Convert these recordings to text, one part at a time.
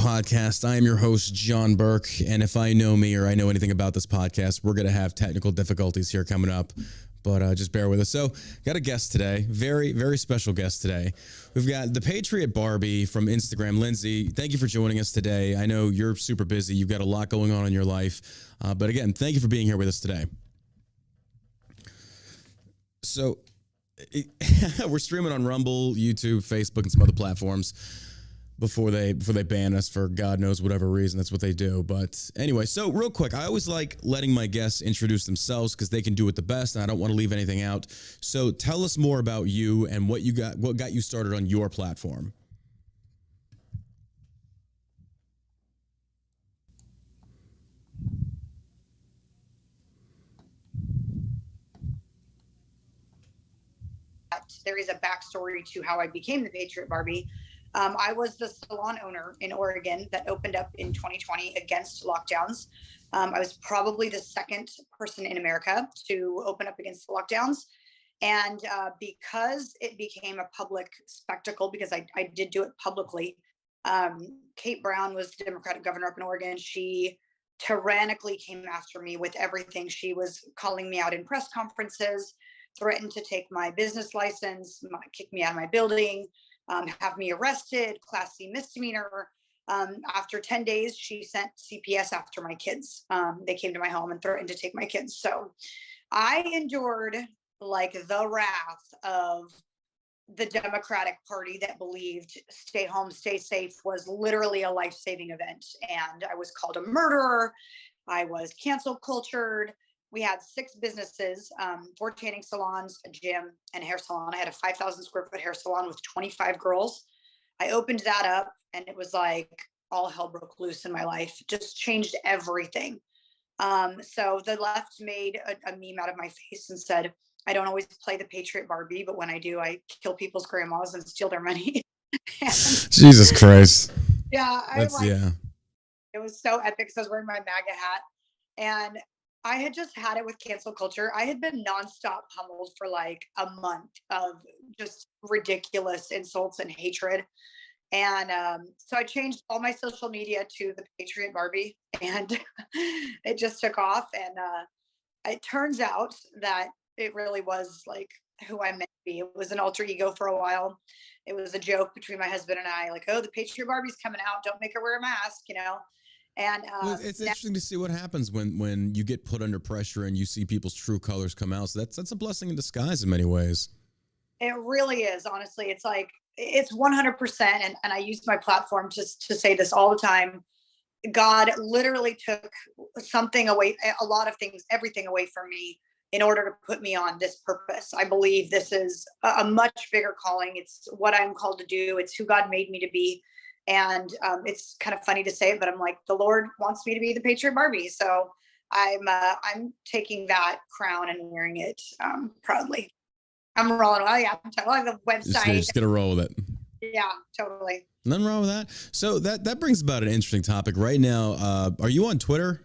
podcast. I am your host, John Burke, and if I know me or I know anything about this podcast, we're going to have technical difficulties here coming up, but just bear with us. So, got a guest today, very, very special guest today. We've got the Patriot Barbie from Instagram. Lindsey, thank you for joining us today. I know you're super busy. You've got a lot going on in your life, but again, thank you for being here with us today. So, we're streaming on Rumble, YouTube, Facebook, and some other platforms before they ban us for God knows whatever reason. That's what they do. But anyway, so real quick, I always like letting my guests introduce themselves because they can do it the best, and I don't want to leave anything out. So tell us more about you and what got you started on your platform. There is a backstory to how I became the Patriot Barbie. I was the salon owner in Oregon that opened up in 2020 against lockdowns. I was probably the second person in America to open up against the lockdowns. And because it became a public spectacle, because I did do it publicly, Kate Brown was the Democratic governor up in Oregon. She tyrannically came after me with everything. She was calling me out in press conferences, threatened to take my business license, kick me out of my building, have me arrested, Class C misdemeanor. After 10 days, she sent CPS after my kids. They came to my home and threatened to take my kids. So I endured like the wrath of the Democratic Party that believed stay home, stay safe was literally a life-saving event. And I was called a murderer. I was cancel cultured. We had 6 businesses, 4 tanning salons, a gym, and a hair salon. I had a 5,000 square foot hair salon with 25 girls. I opened that up and it was like all hell broke loose in my life. It just changed everything. So the left made a meme out of my face and said, I don't always play the Patriot Barbie, but when I do, I kill people's grandmas and steal their money. Jesus Christ. Yeah. Yeah. It was so epic. So I was wearing my MAGA hat and I had just had it with cancel culture. I had been nonstop pummeled for like a month of just ridiculous insults and hatred. And so I changed all my social media to the Patriot Barbie and it just took off. And it turns out that it really was like who I meant to be. It was an alter ego for a while. It was a joke between my husband and I, like, oh, the Patriot Barbie's coming out. Don't make her wear a mask, you know? And well, it's interesting to see what happens when you get put under pressure and you see people's true colors come out. So that's a blessing in disguise in many ways. It really is. Honestly, it's like, it's 100%. And I use my platform to say this all the time. God literally took something away, a lot of things, everything away from me in order to put me on this purpose. I believe this is a much bigger calling. It's what I'm called to do. It's who God made me to be. And it's kind of funny to say it, but I'm like, the Lord wants me to be the Patriot Barbie. So I'm taking that crown and wearing it proudly. I'm rolling. Oh yeah, I'm the website. Just gonna roll with it. Yeah, totally. Nothing wrong with that. So that brings about an interesting topic right now. Are you on Twitter?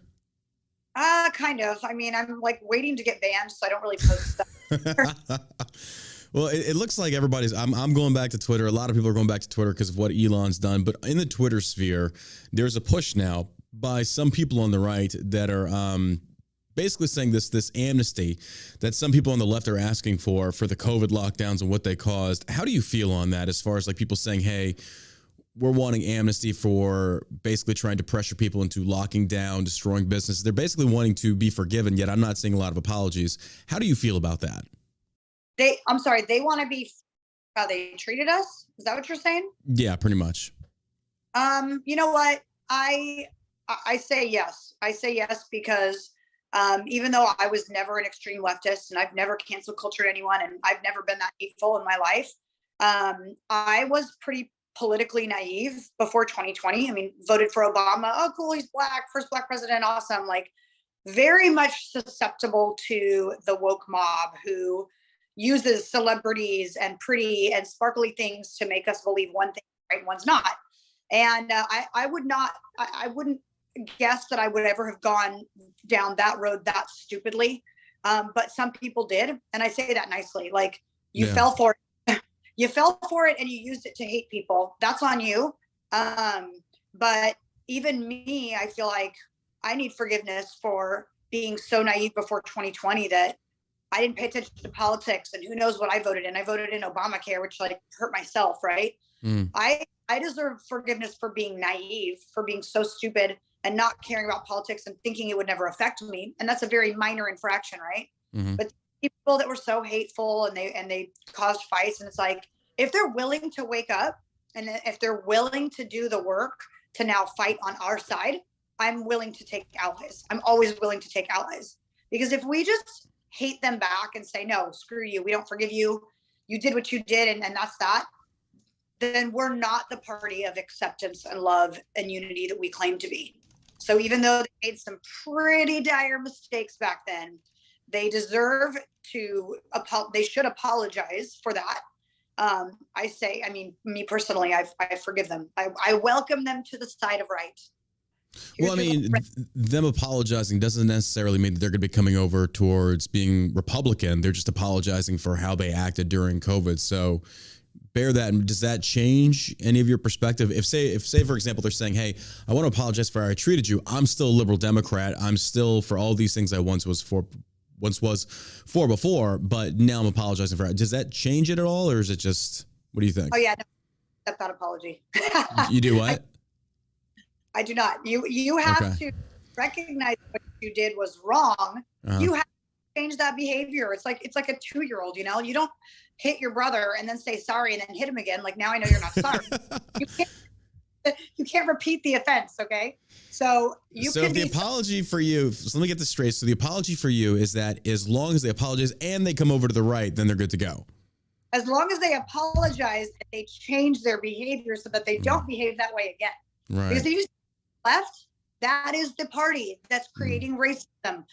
Kind of. I mean, I'm like waiting to get banned, so I don't really post stuff. Well, it looks like everybody's. I'm going back to Twitter. A lot of people are going back to Twitter because of what Elon's done. But in the Twitter sphere, there's a push now by some people on the right that are basically saying this amnesty that some people on the left are asking for the COVID lockdowns and what they caused. How do you feel on that? As far as like people saying, hey, we're wanting amnesty for basically trying to pressure people into locking down, destroying businesses. They're basically wanting to be forgiven. Yet I'm not seeing a lot of apologies. How do you feel about that? I'm sorry, they want to be how they treated us. Is that what you're saying? Yeah, pretty much. You know what? I say yes. I say yes because even though I was never an extreme leftist and I've never cancel cultured anyone and I've never been that hateful in my life, I was pretty politically naive before 2020. I mean, voted for Obama. Oh, cool. He's black. First black president. Awesome. Like very much susceptible to the woke mob who uses celebrities and pretty and sparkly things to make us believe one thing, right? One's not. And I wouldn't guess that I would ever have gone down that road that stupidly. But some people did. And I say that nicely, like you fell for it. You fell for it and you used it to hate people. That's on you. But even me, I feel like I need forgiveness for being so naive before 2020 that I didn't pay attention to politics, and who knows what I voted in. I voted in Obamacare, which like hurt myself, right? Mm. I deserve forgiveness for being naive, for being so stupid and not caring about politics and thinking it would never affect me. And that's a very minor infraction, right? Mm-hmm. But people that were so hateful and they caused fights, and it's like, if they're willing to wake up and if they're willing to do the work to now fight on our side, I'm willing to take allies. I'm always willing to take allies. Because if we just hate them back and say, no, screw you, we don't forgive you, you did what you did, and that's that, then we're not the party of acceptance and love and unity that we claim to be. So even though they made some pretty dire mistakes back then, they deserve to, they should apologize for that. I say, I mean, me personally, I forgive them. I welcome them to the side of right. Well, I mean, them apologizing doesn't necessarily mean that they're going to be coming over towards being Republican. They're just apologizing for how they acted during COVID. So bear that. Does that change any of your perspective? If say, for example, they're saying, hey, I want to apologize for how I treated you. I'm still a liberal Democrat. I'm still for all these things I once was for before, but now I'm apologizing for it. Does that change it at all? Or is it just, what do you think? Oh yeah, no, accept that apology. You do what? I do not. You have to recognize what you did was wrong. You have to change that behavior. It's like a 2-year-old, you know, you don't hit your brother and then say sorry and then hit him again. Like, now I know you're not sorry. You can't repeat the offense. Okay. So the apology for you, so let me get this straight. So the apology for you is that as long as they apologize and they come over to the right, then they're good to go. As long as they apologize and they change their behavior so that they don't behave that way again. Right. Because if you left, that is the party that's creating racism,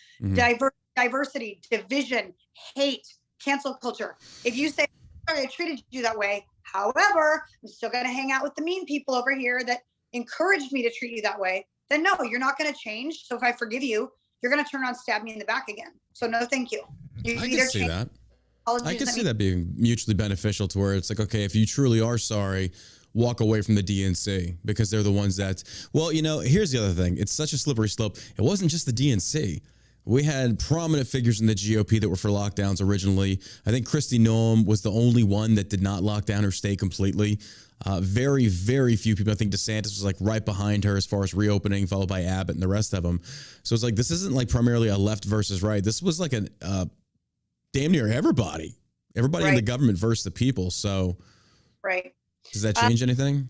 diversity, division, hate, cancel culture. If you say, sorry, I treated you that way, however, I'm still going to hang out with the mean people over here that encouraged me to treat you that way, then no, you're not going to change. So if I forgive you, you're going to turn around and stab me in the back again. So no, thank you. I can see that. I can see that being mutually beneficial to where it's like, okay, if you truly are sorry, walk away from the DNC because they're the ones that, well, you know, here's the other thing. It's such a slippery slope. It wasn't just the DNC. We had prominent figures in the GOP that were for lockdowns originally. I think Kristi Noem was the only one that did not lock down or stay completely. Very, very few people. I think DeSantis was like right behind her as far as reopening, followed by Abbott and the rest of them. So it's like, this isn't like primarily a left versus right. This was like a damn near everybody in the government versus the people. So does that change anything?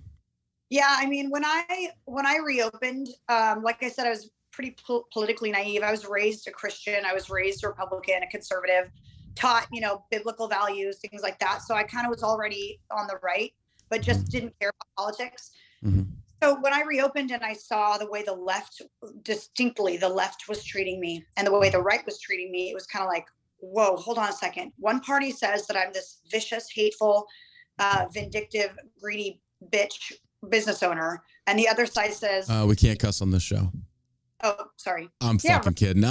Yeah, I mean, when I reopened, like I said, I was pretty politically naive. I was raised a Christian. I was raised a Republican, a conservative, taught, you know, biblical values, things like that. So I kind of was already on the right, but just didn't care about politics. So when I reopened and I saw the way the left was treating me and the way the right was treating me, it was kind of like, whoa, hold on a second. One party says that I'm this vicious, hateful, vindictive, greedy bitch business owner, and the other side says we can't cuss on this show. Oh, sorry. I'm fucking kidding.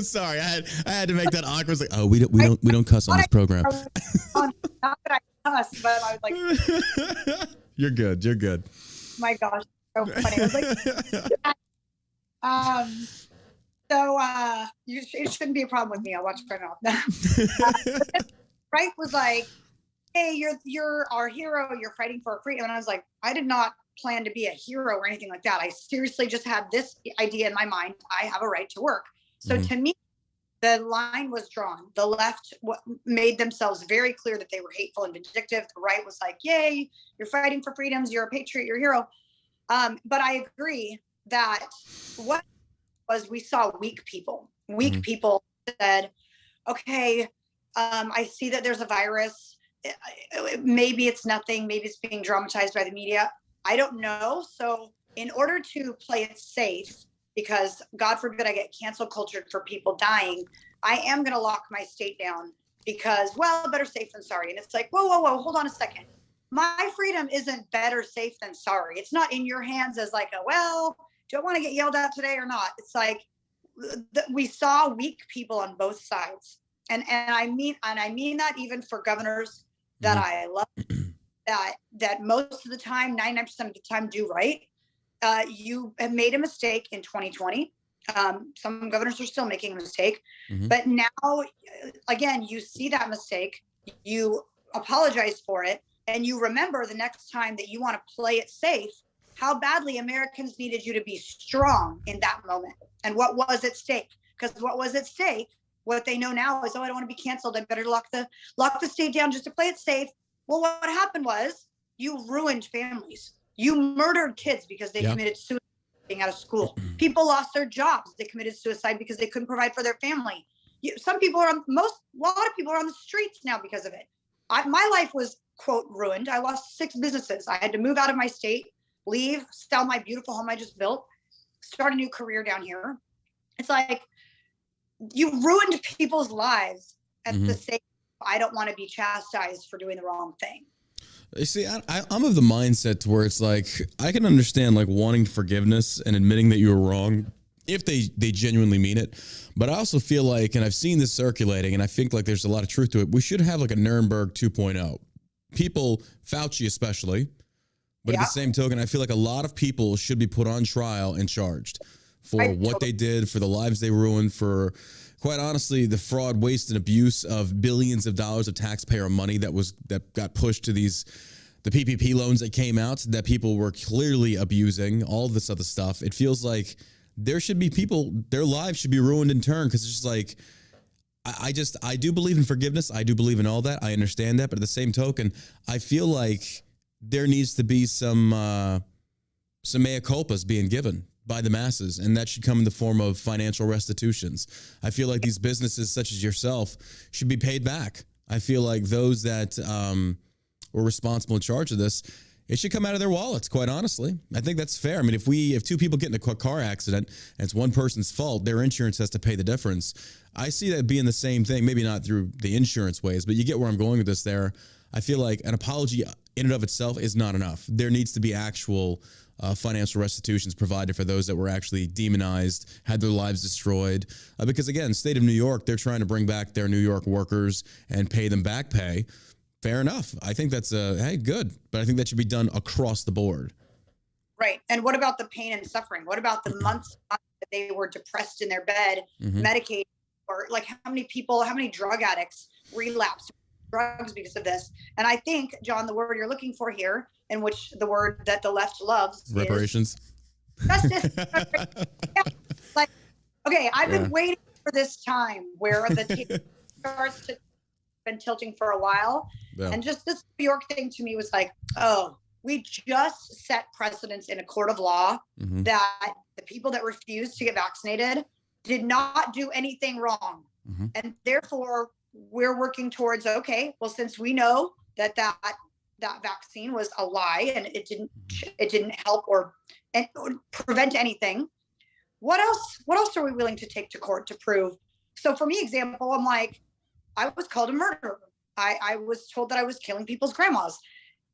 Sorry, I had to make that awkward. I was like, oh, we don't cuss on this program. Not that I cuss, but I was like, You're good. My gosh, so funny. I was like, it shouldn't be a problem with me. I'll watch it off. Right was like, hey, you're our hero. You're fighting for our freedom. And I was like, I did not plan to be a hero or anything like that. I seriously just had this idea in my mind. I have a right to work. So to me, the line was drawn. The left made themselves very clear that they were hateful and vindictive. The right was like, yay, you're fighting for freedoms. You're a patriot. You're a hero. But I agree that what was, we saw weak people. Weak people said, okay, I see that there's a virus. Maybe it's nothing. Maybe it's being dramatized by the media. I don't know. So in order to play it safe, because God forbid I get cancel cultured for people dying, I am going to lock my state down because, well, better safe than sorry. And it's like, whoa, hold on a second. My freedom isn't better safe than sorry. It's not in your hands as like, well, do I want to get yelled at today or not? It's like we saw weak people on both sides. And I mean that even for governors that I love, that most of the time, 99% of the time, do right. You have made a mistake in 2020. Some governors are still making a mistake, but now, again, you see that mistake, you apologize for it, and you remember the next time that you want to play it safe, how badly Americans needed you to be strong in that moment, and what was at stake. Because what was at stake, what they know now is, oh, I don't want to be canceled, I better lock the state down just to play it safe. Well, what happened was you ruined families. You murdered kids because they committed suicide being out of school. People lost their jobs. They committed suicide because they couldn't provide for their family. A lot of people are on the streets now because of it. My life was, quote, ruined. I lost 6 businesses. I had to move out of my state, leave, sell my beautiful home I just built, start a new career down here. It's like, you ruined people's lives at the sake of, I don't want to be chastised for doing the wrong thing. You see, I'm of the mindset to where it's like, I can understand like wanting forgiveness and admitting that you were wrong if they genuinely mean it. But I also feel like, and I've seen this circulating, and I think like there's a lot of truth to it, we should have like a Nuremberg 2.0. People, Fauci especially, but at the same token, I feel like a lot of people should be put on trial and charged for what they did, for the lives they ruined, for, quite honestly, the fraud, waste, and abuse of billions of dollars of taxpayer money that got pushed to the PPP loans that came out that people were clearly abusing, all this other stuff. It feels like there should be people, their lives should be ruined in turn, because it's just like, I do believe in forgiveness. I do believe in all that. I understand that. But at the same token, I feel like there needs to be some mea culpas being given by the masses, and that should come in the form of financial restitutions. I feel like these businesses such as yourself should be paid back. I feel like those that were responsible in charge of this, it should come out of their wallets, quite honestly. I think that's fair. I mean, if 2 people get in a car accident and it's one person's fault, their insurance has to pay the difference. I see that being the same thing, maybe not through the insurance ways, but you get where I'm going with this there. I feel like an apology in and of itself is not enough. There needs to be actual financial restitutions provided for those that were actually demonized, had their lives destroyed. Because again, state of New York, they're trying to bring back their New York workers and pay them back pay. Fair enough. I think that's hey, good. But I think that should be done across the board. Right. And what about the pain and suffering? What about the months that they were depressed in their bed, medicated, or like how many drug addicts relapsed drugs because of this? And I think, John, the word you're looking for here, in which the word that the left loves, reparations. Is justice. Yeah. Like, okay, I've been waiting for this time where the tape starts to been tilting for a while. Yeah. And just this New York thing to me was like, oh, we just set precedents in a court of law that the people that refused to get vaccinated did not do anything wrong. And therefore, we're working towards, okay, well, since we know that vaccine was a lie and it didn't help or prevent anything, what else are we willing to take to court to prove? So for me, example, I'm like, I was called a murderer. I was told that I was killing people's grandmas.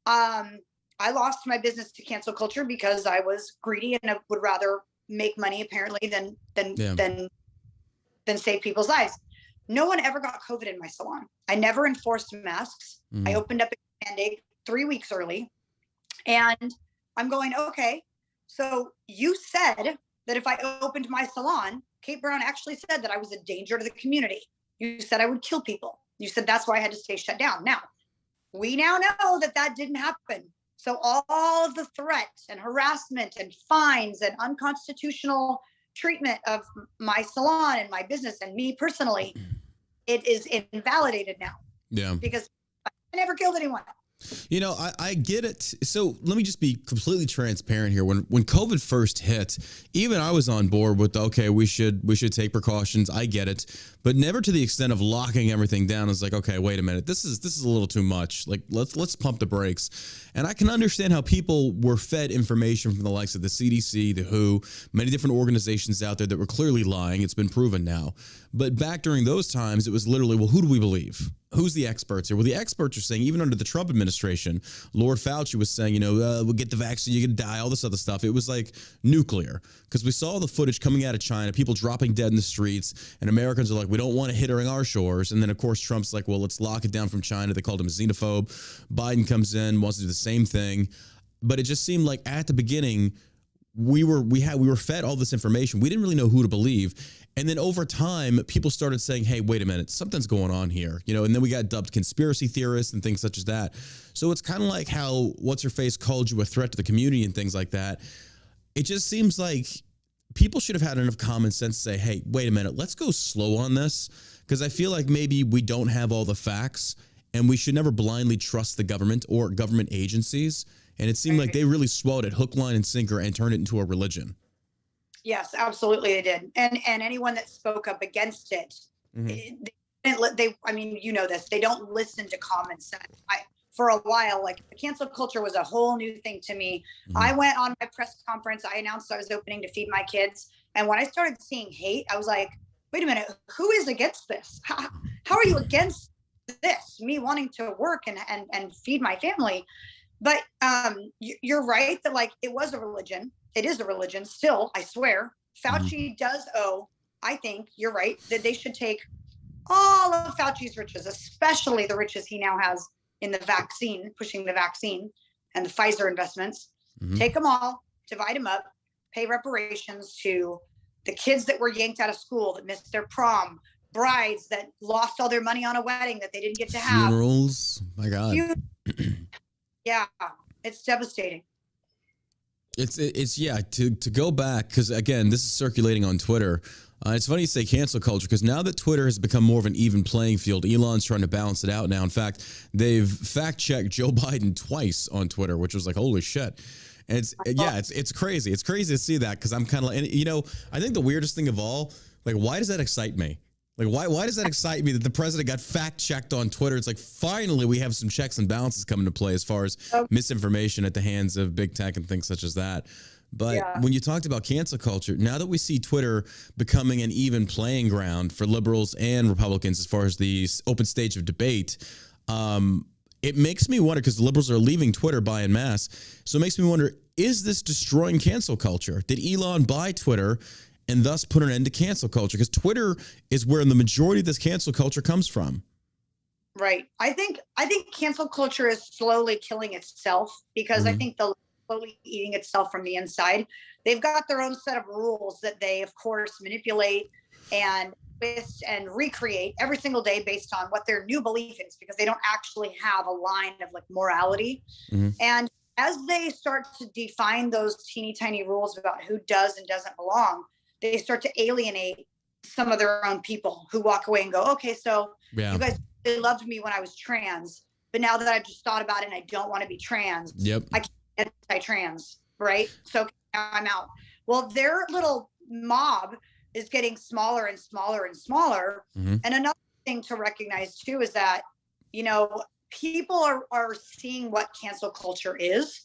I lost my business to cancel culture because I was greedy and I would rather make money apparently than save people's lives. No one ever got COVID in my salon. I never enforced masks. I opened up a Band-Aid 3 weeks early. And I'm going, okay, so you said that if I opened my salon, Kate Brown actually said that I was a danger to the community. You said I would kill people. You said that's why I had to stay shut down. Now, we now know that didn't happen. So all of the threats and harassment and fines and unconstitutional treatment of my salon and my business and me personally, it is invalidated now. Yeah. Because I never killed anyone. You know, I get it. So let me just be completely transparent here. When COVID first hit, even I was on board with, okay, we should take precautions. I get it, but never to the extent of locking everything down. It's like, okay, wait a minute, this is a little too much. Like let's pump the brakes. And I can understand how people were fed information from the likes of the CDC, the WHO, many different organizations out there that were clearly lying. It's been proven now. But back during those times, it was literally, well, who do we believe? who's the experts here? Well, the experts are saying, even under the Trump administration, Lord Fauci was saying, we'll get the vaccine, you're going to die, all this other stuff. It was like nuclear, because we saw the footage coming out of China, people dropping dead in the streets, and Americans are like, we don't want to hit her on our shores. And then, of course, Trump's like, well, let's lock it down from China. They called him a xenophobe. Biden comes in, wants to do the same thing. But it just seemed like at the beginning, we were fed all this information. We didn't really know who to believe. And then over time, people started saying, hey, wait a minute, something's going on here. And then we got dubbed conspiracy theorists and things such as that. So it's kind of like how What's-Her-Face called you a threat to the community and things like that. It just seems like people should have had enough common sense to say, hey, wait a minute, let's go slow on this. Because I feel like maybe we don't have all the facts, and we should never blindly trust the government or government agencies. And it seemed like they really swallowed it hook, line, and sinker and turned it into a religion. Yes, absolutely, they did. And anyone that spoke up against it, I mean, you know this, they don't listen to common sense. For a while, like, the cancel culture was a whole new thing to me. I went on my press conference. I announced I was opening to feed my kids. And when I started seeing hate, I was like, wait a minute, who is against this? How are you against this? Me wanting to work and feed my family. But you're right that, like, it was a religion. It is a religion still, I swear. Fauci does owe, I think, you're right, that they should take all of Fauci's riches, especially the riches he now has in the vaccine, pushing the vaccine and the Pfizer investments, take them all, divide them up, pay reparations to the kids that were yanked out of school, that missed their prom, brides that lost all their money on a wedding that they didn't get to have. Funerals, my God. Yeah, it's devastating. It's yeah, to go back, because again, this is circulating on Twitter. It's funny you say cancel culture, because now that Twitter has become more of an even playing field, Elon's trying to balance it out now. In fact, they've fact-checked Joe Biden twice on Twitter, which was like, holy shit. And it's crazy. It's crazy to see that, because I'm kind of like, and, I think the weirdest thing of all, like, why does that excite me? Like, why does that excite me that the president got fact-checked on Twitter? It's like, finally, we have some checks and balances coming into play as far as misinformation at the hands of big tech and things such as that. But when you talked about cancel culture, now that we see Twitter becoming an even playing ground for liberals and Republicans as far as the open stage of debate, it makes me wonder, because the liberals are leaving Twitter by en masse. So it makes me wonder, is this destroying cancel culture? Did Elon buy Twitter and thus put an end to cancel culture? Because Twitter is where the majority of this cancel culture comes from. Right. I think cancel culture is slowly killing itself, because I think the slowly eating itself from the inside. They've got their own set of rules that they, of course, manipulate and twist and recreate every single day based on what their new belief is, because they don't actually have a line of, like, morality. And as they start to define those teeny tiny rules about who does and doesn't belong, they start to alienate some of their own people who walk away and go, okay, so you guys really loved me when I was trans, but now that I've just thought about it and I don't want to be trans, I can't be anti-trans, right? So now I'm out. Well, their little mob is getting smaller and smaller and smaller. And another thing to recognize too is that, people are seeing what cancel culture is,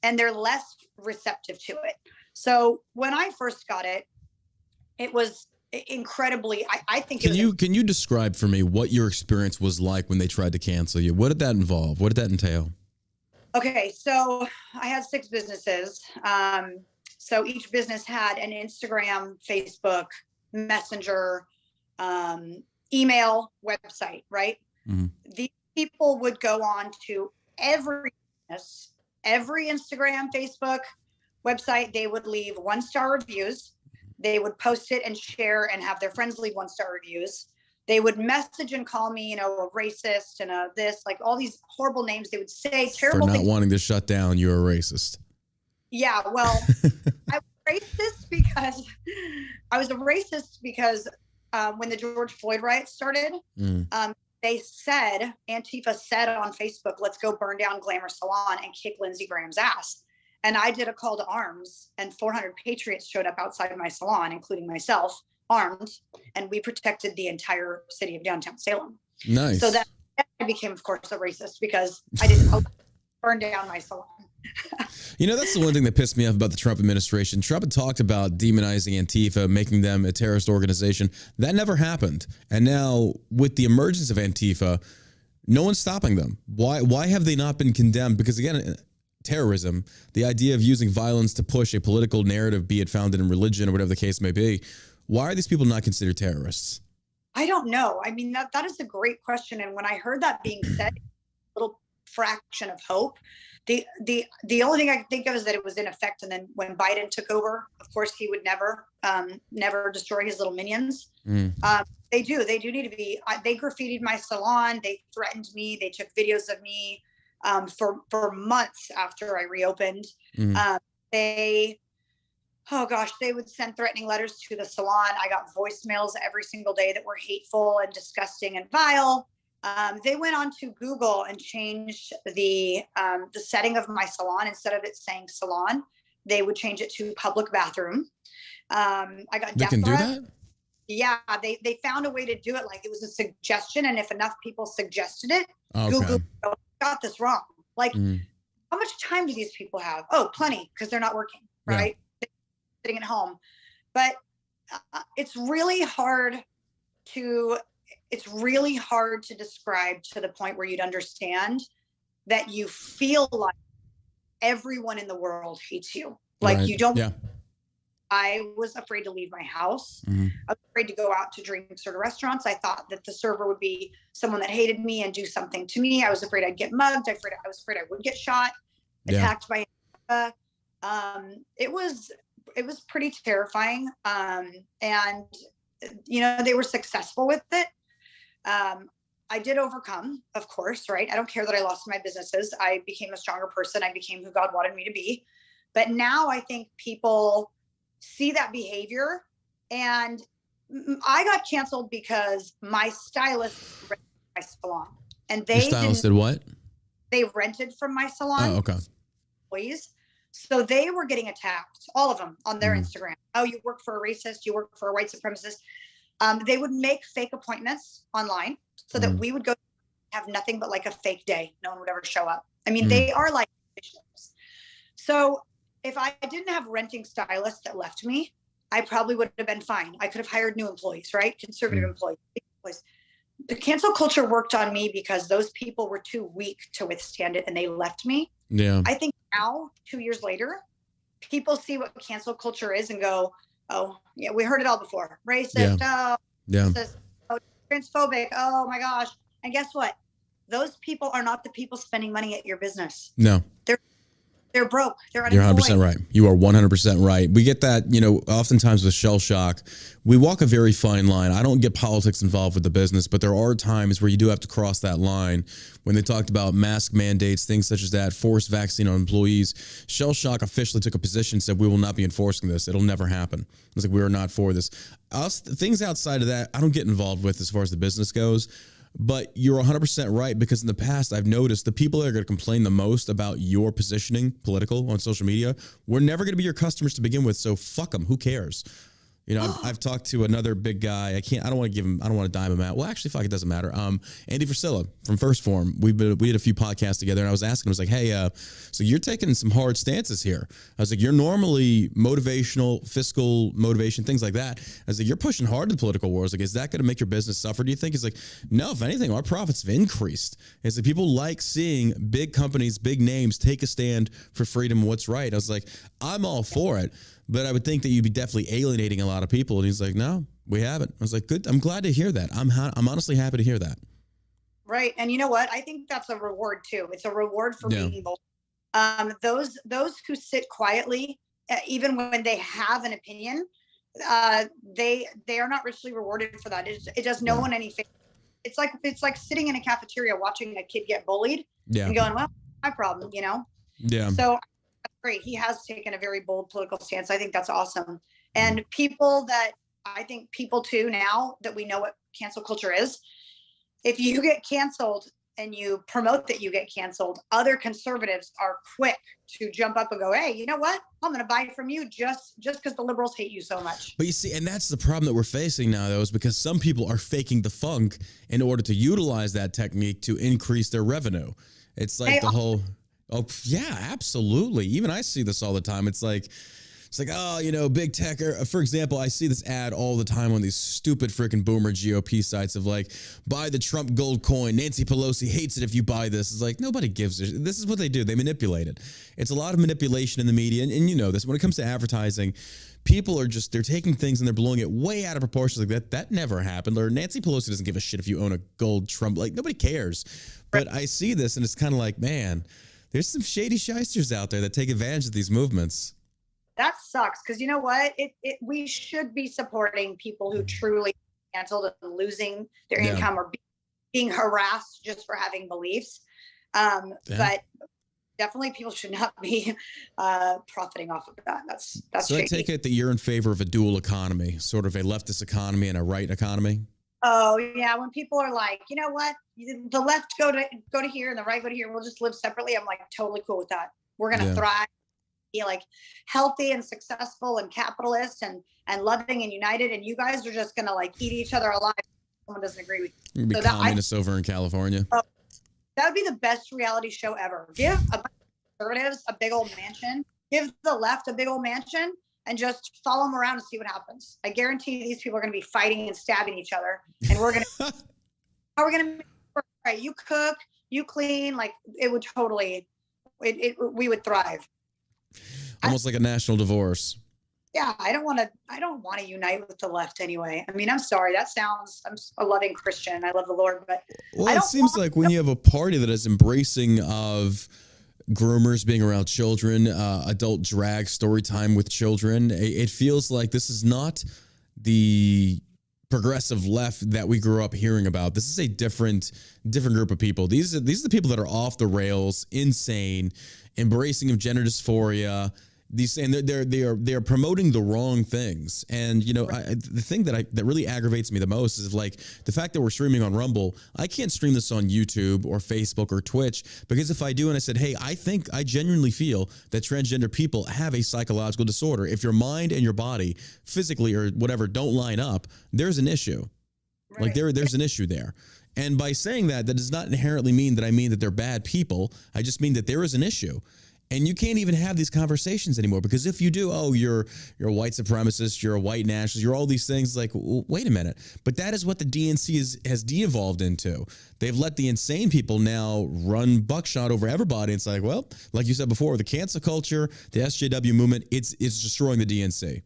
and they're less receptive to it. So when I first got it, it was incredibly, I think. Can you describe for me what your experience was like when they tried to cancel you? What did that involve? What did that entail? Okay, so I had 6 businesses. So each business had an Instagram, Facebook, Messenger, email, website, right? These people would go on to every business, every Instagram, Facebook, website. They would leave 1-star reviews. They would post it and share and have their friends leave 1-star reviews. They would message and call me, a racist and this, like, all these horrible names. They would say terrible things. For not wanting to shut down, you're a racist. Yeah, well, I was racist because when the George Floyd riots started, Antifa said on Facebook, let's go burn down Glamour Salon and kick Lindsey Graham's ass. And I did a call to arms, and 400 Patriots showed up outside of my salon, including myself, armed, and we protected the entire city of downtown Salem. Nice. So that I became, of course, a racist, because I didn't burn down my salon. That's the one thing that pissed me off about the Trump administration. Trump had talked about demonizing Antifa, making them a terrorist organization. That never happened. And now, with the emergence of Antifa, No one's stopping them. Why have they not been condemned? Because again, terrorism, the idea of using violence to push a political narrative, be it founded in religion or whatever the case may be, why are these people not considered terrorists? I don't know. I mean, that is a great question. And when I heard that being said, a little fraction of hope. The only thing I can think of is that it was in effect. And then when Biden took over, of course, he would never destroy his little minions. They do need to be. They graffitied my salon. They threatened me. They took videos of me for months after I reopened. They would send threatening letters to the salon. I got voicemails every single day that were hateful and disgusting and vile. They went on to Google and changed the setting of my salon. Instead of it saying salon, they would change it to public bathroom. I got They can do that? Yeah, they found a way to do it. Like, it was a suggestion, and if enough people suggested it, Okay. Google got this wrong. Like, how much time do these people have? Oh, plenty, because they're not working, right? Yeah. Sitting at home. But it's really hard to describe to the point where you'd understand that you feel like everyone in the world hates you. Like, you don't. Yeah. I was afraid to leave my house. I was afraid to go out to drinks or to restaurants. I thought that the server would be someone that hated me and do something to me. I was afraid I'd get mugged. I was afraid I would get shot, attacked by. It was pretty terrifying. And they were successful with it. I did overcome, of course, right? I don't care that I lost my businesses. I became a stronger person. I became who God wanted me to be. But now I think people see that behavior, and I got canceled because my stylist rented my salon, and Your stylist did what? They rented from my salon. Oh, okay. Employees, so they were getting attacked, all of them, on their Instagram. Oh, you work for a racist. You work for a white supremacist. They would make fake appointments online so that we would go have nothing but like a fake day. No one would ever show up. I mean, they are like vicious. So if I didn't have renting stylists that left me, I probably would have been fine. I could have hired new employees, right? Conservative employees. The cancel culture worked on me because those people were too weak to withstand it, and they left me. Yeah. I think now, 2 years later, people see what cancel culture is and go, oh, yeah, we heard it all before. Racist, racist, transphobic, oh my gosh. And guess what? Those people are not the people spending money at your business. No. They're broke. They're unemployed. You're 100% right. You are 100% right. We get that, oftentimes with shell shock, we walk a very fine line. I don't get politics involved with the business, but there are times where you do have to cross that line. When they talked about mask mandates, things such as that, forced vaccine on employees, shell shock officially took a position, said we will not be enforcing this. It'll never happen. It's like, we are not for this. Things outside of that, I don't get involved with as far as the business goes. But you're 100% right, because in the past, I've noticed the people that are going to complain the most about your positioning, political, on social media, we're never going to be your customers to begin with. So fuck them. Who cares? I've talked to another big guy. I don't want to dime him out. Well, actually, fuck, it doesn't matter. Andy Frisilla from First Form. We did a few podcasts together, and I was asking him, I was like, hey, so you're taking some hard stances here. I was like, you're normally motivational, fiscal motivation, things like that. I was like, you're pushing hard to the political wars. Like, is that going to make your business suffer, do you think? He's like, no, if anything, our profits have increased. It's like, people like seeing big companies, big names take a stand for freedom and what's right. I was like, I'm all for it. But I would think that you'd be definitely alienating a lot of people. And he's like, no, we haven't. I was like, good. I'm glad to hear that. I'm honestly happy to hear that. Right. And you know what? I think that's a reward too. It's a reward for being bold. Those who sit quietly, even when they have an opinion, they are not richly rewarded for that. It does no one any favor. It's like sitting in a cafeteria watching a kid get bullied and going, well, my problem, Yeah. So great. He has taken a very bold political stance. I think that's awesome. And people too, now that we know what cancel culture is, if you get canceled and you promote that you get canceled, other conservatives are quick to jump up and go, hey, you know what? I'm going to buy from you just because the liberals hate you so much. But you see, and that's the problem that we're facing now, though, is because some people are faking the funk in order to utilize that technique to increase their revenue. It's like the whole... Oh, yeah, absolutely. Even I see this all the time. It's like It's like, oh, big tech. For example, I see this ad all the time on these stupid freaking boomer GOP sites of like, buy the Trump gold coin. Nancy Pelosi hates it if you buy this. It's like, nobody gives a. This is what they do. They manipulate it. It's a lot of manipulation in the media. And you know this. When it comes to advertising, people are they're taking things and they're blowing it way out of proportion. Like that never happened. Or Nancy Pelosi doesn't give a shit if you own a gold Trump. Like, nobody cares. But I see this and it's kind of like, man, there's some shady shysters out there that take advantage of these movements. That sucks, because you know what? We should be supporting people who truly canceled and losing their income or being harassed just for having beliefs. But definitely people should not be profiting off of that. That's so shaky. I take it that you're in favor of a dual economy, sort of a leftist economy and a right economy. Oh yeah, when people are like, you know what, the left go to here and the right go to here, we'll just live separately. I'm like totally cool with that. We're gonna thrive. Like healthy and successful and capitalist and loving and united, and you guys are just gonna like eat each other alive if someone doesn't agree with you. You'd be communists over in California. That would be the best reality show ever. Give a bunch of conservatives a big old mansion, give the left a big old mansion, and just follow them around and see what happens. I guarantee these people are gonna be fighting and stabbing each other, and we're gonna how we're gonna make it, right? You cook, you clean, like it would totally we would thrive. Almost like a national divorce. Yeah, I don't want to unite with the left anyway. I mean, I'm sorry. I'm a loving Christian. I love the Lord, but it seems like when you have a party that is embracing of groomers being around children, adult drag, story time with children, it feels like this is not the progressive left that we grew up hearing about. This is a different group of people. These are the people that are off the rails, insane, embracing of gender dysphoria. And they are promoting the wrong things. And the thing that really aggravates me the most is like the fact that we're streaming on Rumble. I can't stream this on YouTube or Facebook or Twitch, because if I do and I said, hey, I genuinely feel that transgender people have a psychological disorder. If your mind and your body physically or whatever don't line up, there's an issue. Right. Like there's an issue there. And by saying that does not inherently mean that I mean that they're bad people. I just mean that there is an issue. And you can't even have these conversations anymore, because if you do, you're a white supremacist, you're a white nationalist, you're all these things. Like, wait a minute. But that is what the DNC has de-evolved into. They've let the insane people now run buckshot over everybody. It's like, well, like you said before, the cancel culture, the SJW movement, it's destroying the DNC.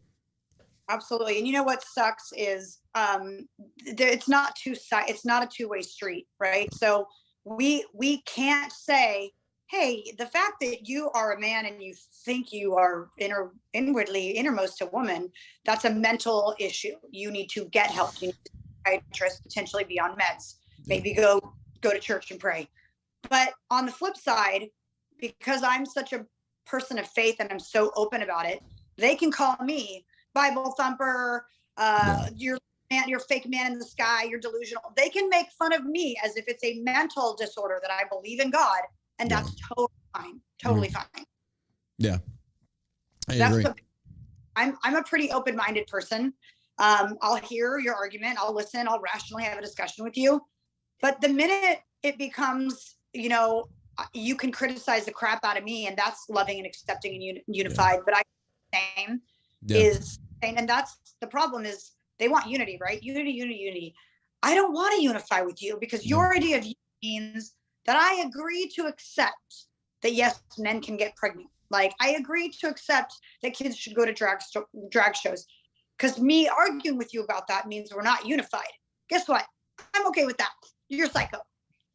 Absolutely. And you know what sucks is it's not a two-way street, right? So we can't say, hey, the fact that you are a man and you think you are innermost a woman, that's a mental issue. You need to get help. You need to psychiatrist, potentially be on meds, maybe go to church and pray. But on the flip side, because I'm such a person of faith and I'm so open about it, they can call me Bible thumper, you're fake man in the sky, you're delusional. They can make fun of me as if it's a mental disorder that I believe in God. And that's totally fine. Yeah, I agree. I'm a pretty open-minded person. I'll hear your argument. I'll listen. I'll rationally have a discussion with you. But the minute it becomes, you can criticize the crap out of me, and that's loving and accepting and unified. But and that's the problem is they want unity, right? Unity. I don't want to unify with you, because your idea of unity means that I agree to accept that, yes, men can get pregnant. Like, I agree to accept that kids should go to drag shows. Because me arguing with you about that means we're not unified. Guess what? I'm okay with that. You're psycho.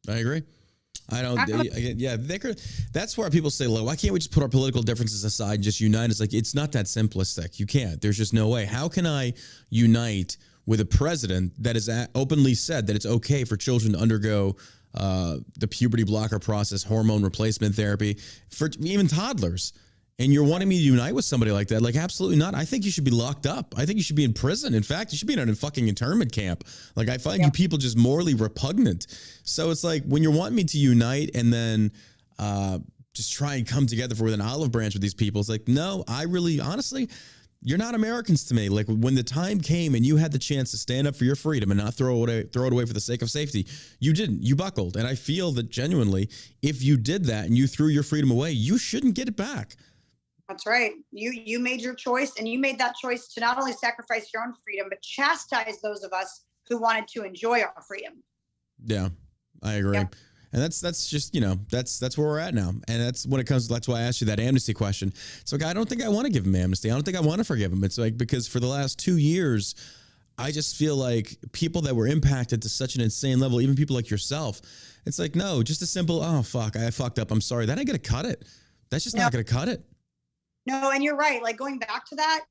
I agree. I don't. That's where people say, why can't we just put our political differences aside and just unite? It's like, it's not that simplistic. You can't. There's just no way. How can I unite with a president that has openly said that it's okay for children to undergo the puberty blocker process, hormone replacement therapy for even toddlers? And you're wanting me to unite with somebody like that? Like, absolutely not. I think you should be locked up. I think you should be in prison. In fact, you should be in a fucking internment camp. Like, I find you people just morally repugnant. So it's like, when you're wanting me to unite and then just try and come together with an olive branch with these people, it's like, no, I really, honestly, you're not Americans to me. Like, when the time came and you had the chance to stand up for your freedom and not throw it away for the sake of safety, you didn't. You buckled. And I feel that genuinely, if you did that and you threw your freedom away, you shouldn't get it back. That's right. You made your choice, and you made that choice to not only sacrifice your own freedom, but chastise those of us who wanted to enjoy our freedom. Yeah, I agree. Yep. And that's just, that's where we're at now. And that's when it comes, that's why I asked you that amnesty question. It's like, I don't think I want to give him amnesty. I don't think I want to forgive him. It's like, because for the last 2 years, I just feel like people that were impacted to such an insane level, even people like yourself, it's like, no, just a simple, oh, fuck, I fucked up, I'm sorry. That ain't going to cut it. That's just not going to cut it. No, and you're right. Like, going back to that,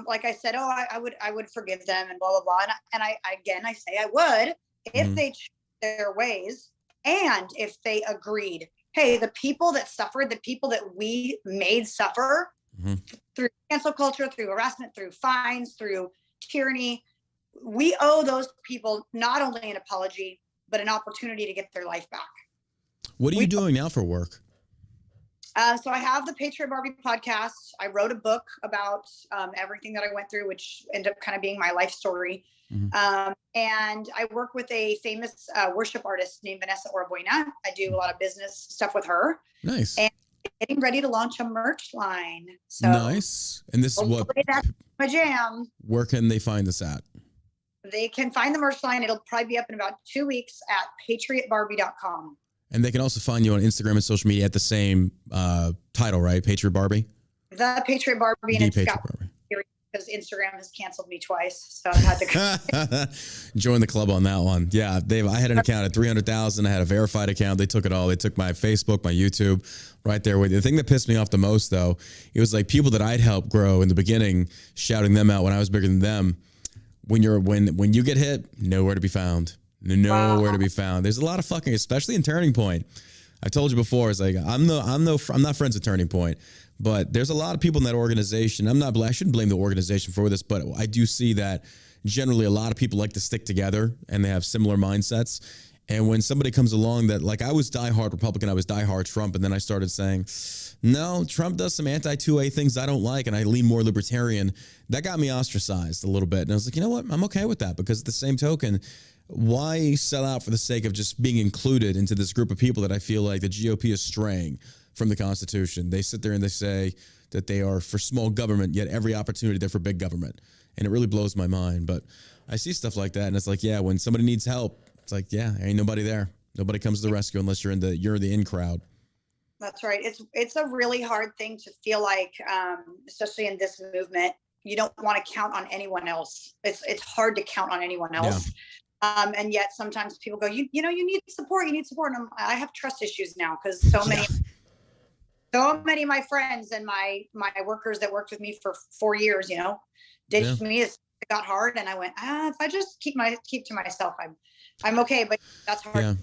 like I said, I would forgive them and blah, blah, blah. And I say I would if they changed their ways and if they agreed, hey, the people that suffered, the people that we made suffer through cancel culture, through harassment, through fines, through tyranny, we owe those people not only an apology, but an opportunity to get their life back. What are you doing now for work? So I have the Patriot Barbie podcast. I wrote a book about everything that I went through, which ended up kind of being my life story. And I work with a famous worship artist named Vanessa Orabuena. I do a lot of business stuff with her. Nice. And getting ready to launch a merch line. So nice. And this is what, that's my jam. Where can they find this at? They can find the merch line. It'll probably be up in about 2 weeks at patriotbarbie.com. And they can also find you on Instagram and social media at the same title, right? Patriot Barbie? The Patriot Barbie. The Patriot Barbie. Because Instagram has canceled me twice. So I've had to join the club on that one. Yeah, Dave, I had an account at 300,000. I had a verified account. They took it all. They took my Facebook, my YouTube, right there with you. The thing that pissed me off the most, though, it was like people that I'd helped grow in the beginning, shouting them out when I was bigger than them. When you get hit, nowhere to be found. Nowhere to be found. There's a lot of fucking, especially in Turning Point. I told you before, it's like I'm not friends with Turning Point, but there's a lot of people in that organization. I shouldn't blame the organization for this, but I do see that generally a lot of people like to stick together and they have similar mindsets. And when somebody comes along that, like, I was diehard Republican, I was diehard Trump, and then I started saying, no, Trump does some anti-2A things I don't like, and I lean more libertarian. That got me ostracized a little bit. And I was like, you know what? I'm okay with that, because at the same token, why sell out for the sake of just being included into this group of people that I feel like the GOP is straying from the Constitution? They sit there and they say that they are for small government, yet every opportunity they're for big government. And it really blows my mind. But I see stuff like that, and it's like, yeah, when somebody needs help, it's like, yeah, ain't nobody there. Nobody comes to the rescue unless you're the in crowd. That's right. It's a really hard thing to feel like, especially in this movement, you don't want to count on anyone else. It's hard to count on anyone else. Yeah. And yet sometimes people go, you need support. You need support. And I have trust issues now because so many of my friends and my workers that worked with me for 4 years, ditched me as it got hard. And I went, if I just keep to myself, I'm okay. But that's hard. Yeah.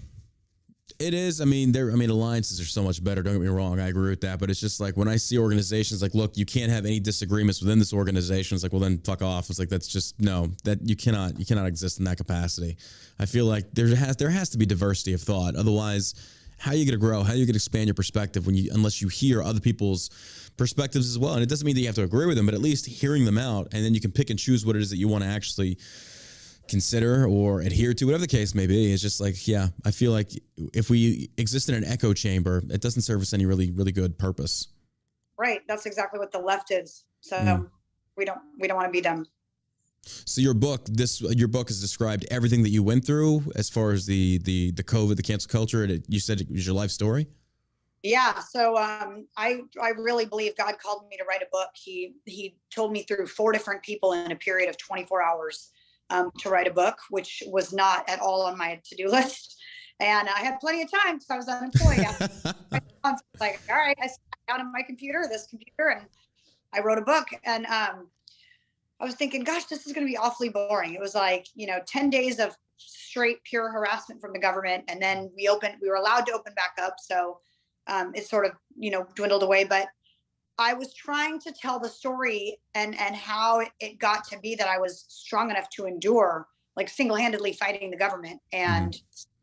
It is. Alliances are so much better. Don't get me wrong. I agree with that. But it's just like when I see organizations like, look, you can't have any disagreements within this organization. It's like, well, then fuck off. It's like, that's just that you cannot exist in that capacity. I feel like there has to be diversity of thought. Otherwise, how are you going to grow? How are you going to expand your perspective unless you hear other people's perspectives as well? And it doesn't mean that you have to agree with them, but at least hearing them out, and then you can pick and choose what it is that you want to actually consider or adhere to, whatever the case may be. It's just like, yeah, I feel like if we exist in an echo chamber, it doesn't serve us any really, really good purpose. Right. That's exactly what the left is. So we don't want to be them. So your book has described everything that you went through as far as the COVID, the cancel culture. You said it was your life story. Yeah. So I really believe God called me to write a book. He told me through 4 different people in a period of 24 hours to write a book, which was not at all on my to-do list. And I had plenty of time because I was unemployed. I was like, all right, I sat down on my computer, and I wrote a book. And I was thinking, gosh, this is going to be awfully boring. It was like, 10 days of straight pure harassment from the government. And then we were allowed to open back up. So it sort of, dwindled away. But I was trying to tell the story and how it got to be that I was strong enough to endure, like single-handedly fighting the government and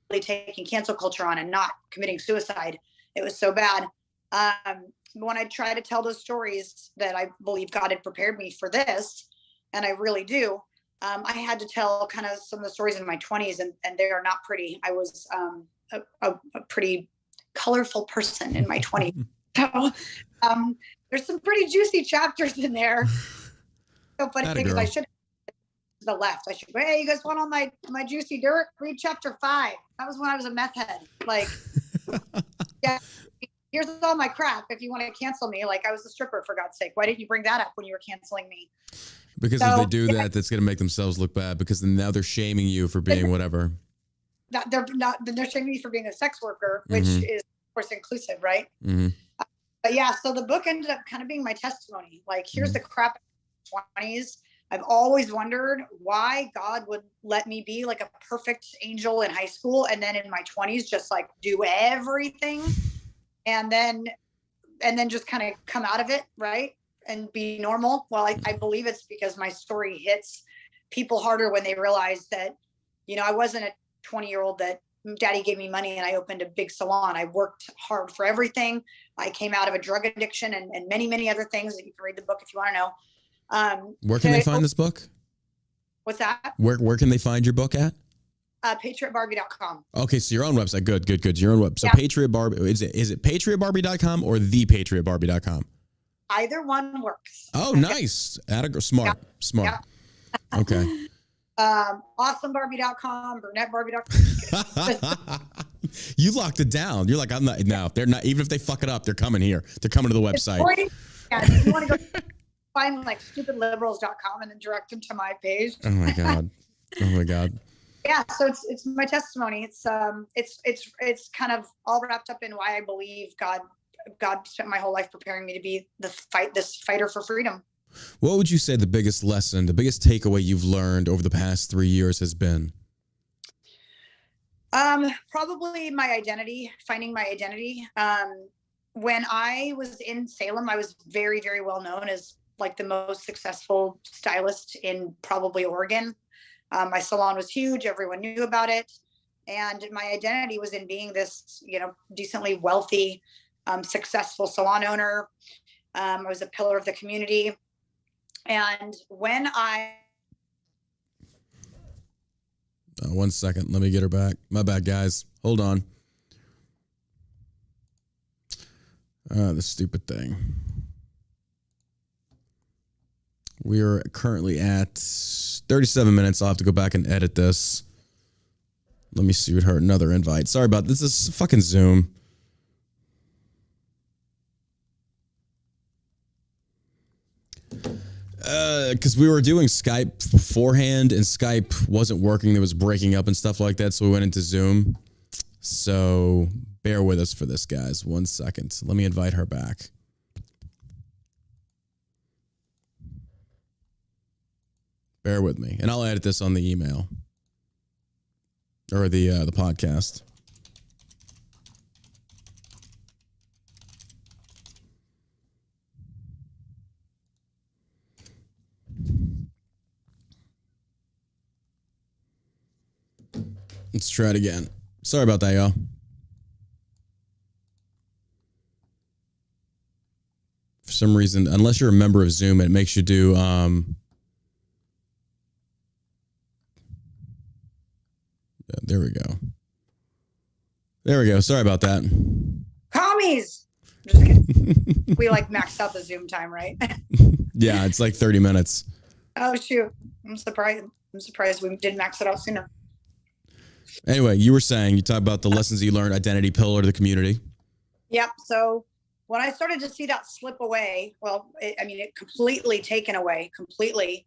really taking cancel culture on and not committing suicide. It was so bad. When I try to tell those stories that I believe God had prepared me for this, and I really do, I had to tell kind of some of the stories in my 20s, and they are not pretty. I was a pretty colorful person in my 20s. So there's some pretty juicy chapters in there. So funny because I should to the left. I should go, hey, you guys want on my juicy dirt? Read chapter 5. That was when I was a meth head. Like, yeah, here's all my crap. If you want to cancel me, like I was a stripper, for God's sake. Why didn't you bring that up when you were canceling me? Because if they do that, that's going to make themselves look bad, because then now they're shaming you for being whatever. They're shaming me for being a sex worker, which is of course inclusive, right? But yeah, so the book ended up kind of being my testimony. Like, here's the crap in my 20s. I've always wondered why God would let me be like a perfect angel in high school, and then in my 20s just like do everything, and then just kind of come out of it, right, and be normal. Well, I believe it's because my story hits people harder when they realize that, you know, I wasn't a 20-year-old that daddy gave me money and I opened a big salon. I worked hard for everything. I came out of a drug addiction and many, many other things that you can read the book if you want to know. Where can they find this book? What's that? Where can they find your book at? PatriotBarbie.com. Okay, so your own website. Good. Your own website. So yeah. Patriot Barbie. Is it PatriotBarbie.com or ThePatriotBarbie.com? Either one works. Oh, nice. Smart. Yeah. Okay. AwesomeBarbie.com, BurnettBarbie.com. You locked it down. You're like, I'm not. No, they're not. Even if they fuck it up, they're coming here. They're coming to the website. Yeah, if you want to go find like stupidliberals.com and then direct them to my page. Oh my god. Yeah, so it's my testimony. It's kind of all wrapped up in why I believe God spent my whole life preparing me to be this fighter for freedom. What would you say the biggest lesson, the biggest takeaway you've learned over the past 3 years has been? Probably my identity, finding my identity. When I was in Salem, I was very, very well known as like the most successful stylist in probably Oregon. My salon was huge. Everyone knew about it. And my identity was in being this, you know, decently wealthy, successful salon owner. I was a pillar of the community. And when one second, let me get her back. My bad, guys. Hold on. The stupid thing. We are currently at 37 minutes. I'll have to go back and edit this. Let me see what her another invite. Sorry about this. This is fucking Zoom. Because we were doing Skype beforehand and Skype wasn't working. It was breaking up and stuff like that. So we went into Zoom. So bear with us for this, guys. 1 second. Let me invite her back. Bear with me. And I'll edit this on the email. Or the podcast. Let's try it again. Sorry about that, y'all. For some reason, unless you're a member of Zoom, it makes you do there we go. Sorry about that. Commies. Just kidding. We like maxed out the Zoom time, right? Yeah, it's like 30 minutes. Oh shoot. I'm surprised we didn't max it out sooner. Anyway, you were saying, you talked about the lessons you learned, identity, pillar to the community. Yep. So when I started to see that slip away, it completely taken away, completely.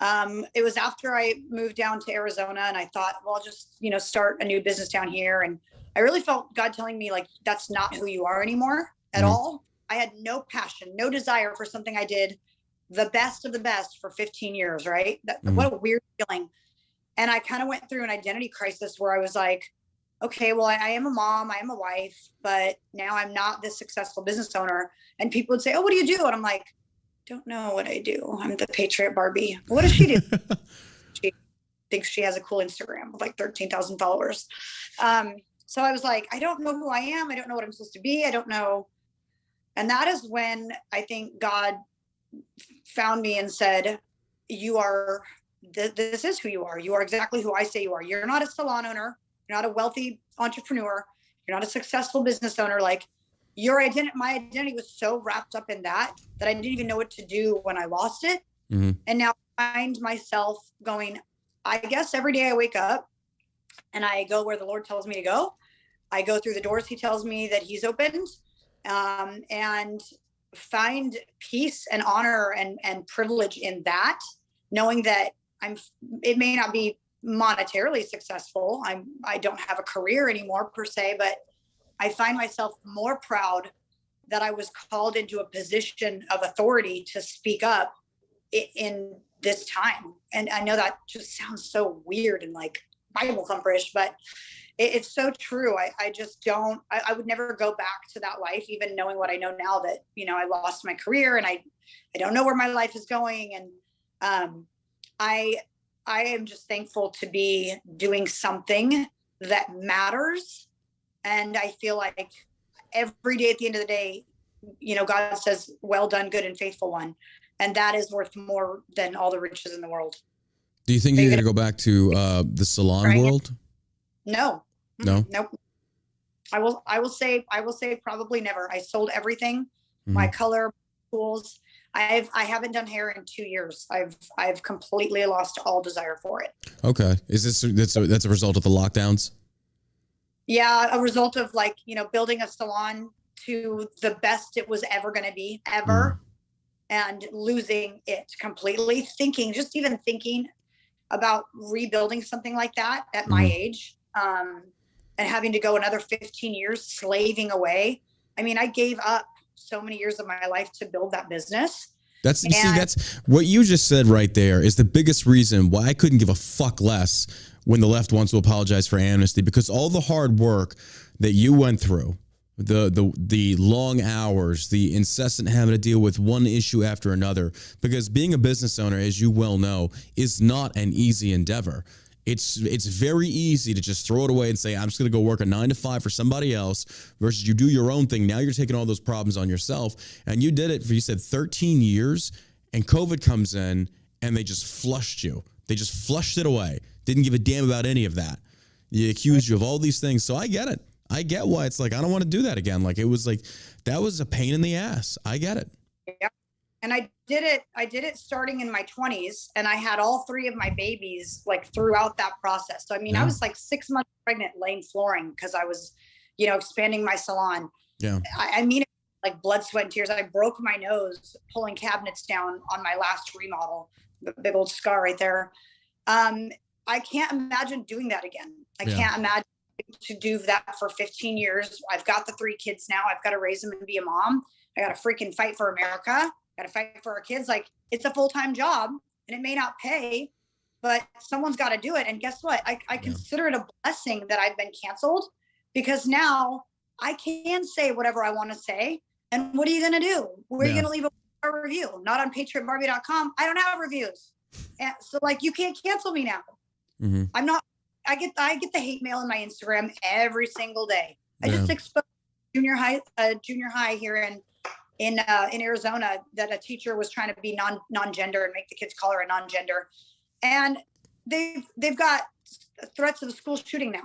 It was after I moved down to Arizona and I thought, well, I'll just, start a new business down here. And I really felt God telling me like, that's not who you are anymore at all. I had no passion, no desire for something I did the best of the best for 15 years. Right. What a weird feeling. And I kind of went through an identity crisis where I was like, okay, well, I am a mom, I am a wife, but now I'm not this successful business owner. And people would say, oh, what do you do? And I'm like, don't know what I do. I'm the Patriot Barbie. What does she do? She thinks she has a cool Instagram with like 13,000 followers. So I was like, I don't know who I am. I don't know what I'm supposed to be. I don't know. And that is when I think God found me and said, this is who you are. You are exactly who I say you are. You're not a salon owner. You're not a wealthy entrepreneur. You're not a successful business owner. Like, my identity was so wrapped up in that I didn't even know what to do when I lost it. Mm-hmm. And now I find myself going, I guess every day I wake up and I go where the Lord tells me to go. I go through the doors he tells me that he's opened, and find peace and honor and privilege in that, knowing that it may not be monetarily successful. I don't have a career anymore per se, but I find myself more proud that I was called into a position of authority to speak up in this time. And I know that just sounds so weird and like Bible thumperish, but it's so true. I just don't, I would never go back to that life, even knowing what I know now that, I lost my career and I don't know where my life is going. And I am just thankful to be doing something that matters. And I feel like every day at the end of the day, God says, well done, good and faithful one. And that is worth more than all the riches in the world. Do you think you're going to go back to the salon world? No. No. Nope. I will say probably never. I sold everything, my color tools. I haven't done hair in 2 years. I've completely lost all desire for it. Okay. That's a result of the lockdowns? Yeah, a result of building a salon to the best it was ever going to be ever, and losing it completely. Thinking about rebuilding something like that at my age, and having to go another 15 years slaving away. I mean, I gave up so many years of my life to build that business. That's what you just said right there is the biggest reason why I couldn't give a fuck less when the left wants to apologize for amnesty, because all the hard work that you went through, the long hours, the incessant having to deal with one issue after another, because being a business owner, as you well know, is not an easy endeavor. It's very easy to just throw it away and say, I'm just going to go work a 9 to 5 for somebody else, versus you do your own thing. Now you're taking all those problems on yourself. And you did it for, you said 13 years, and COVID comes in and they just flushed you. They just flushed it away. Didn't give a damn about any of that. They accused you of all these things. So I get it. I get why it's like, I don't want to do that again. Like, it was like, that was a pain in the ass. I get it. Yeah. And I did it starting in my 20s, and I had all 3 of my babies throughout that process. So, I mean, I was 6 months pregnant laying flooring because I was, expanding my salon. Yeah. I mean, like blood, sweat, and tears. I broke my nose pulling cabinets down on my last remodel, the big old scar right there. I can't imagine doing that again. I can't imagine to do that for 15 years. I've got the 3 kids now. I've got to raise them and be a mom. I got to freaking fight for America. Got to fight for our kids. It's a full-time job, and it may not pay, but someone's got to do it. And guess what? I consider it a blessing that I've been canceled, because now I can say whatever I want to say. And what are you going to do? Where are you going to leave a review? Not on patriotbarbie.com. I don't have reviews. And so you can't cancel me now. I'm not, I get the hate mail in my Instagram every single day. I just exposed junior high here in Arizona, that a teacher was trying to be non-gender and make the kids call her a non-gender. And they've got threats of a school shooting now.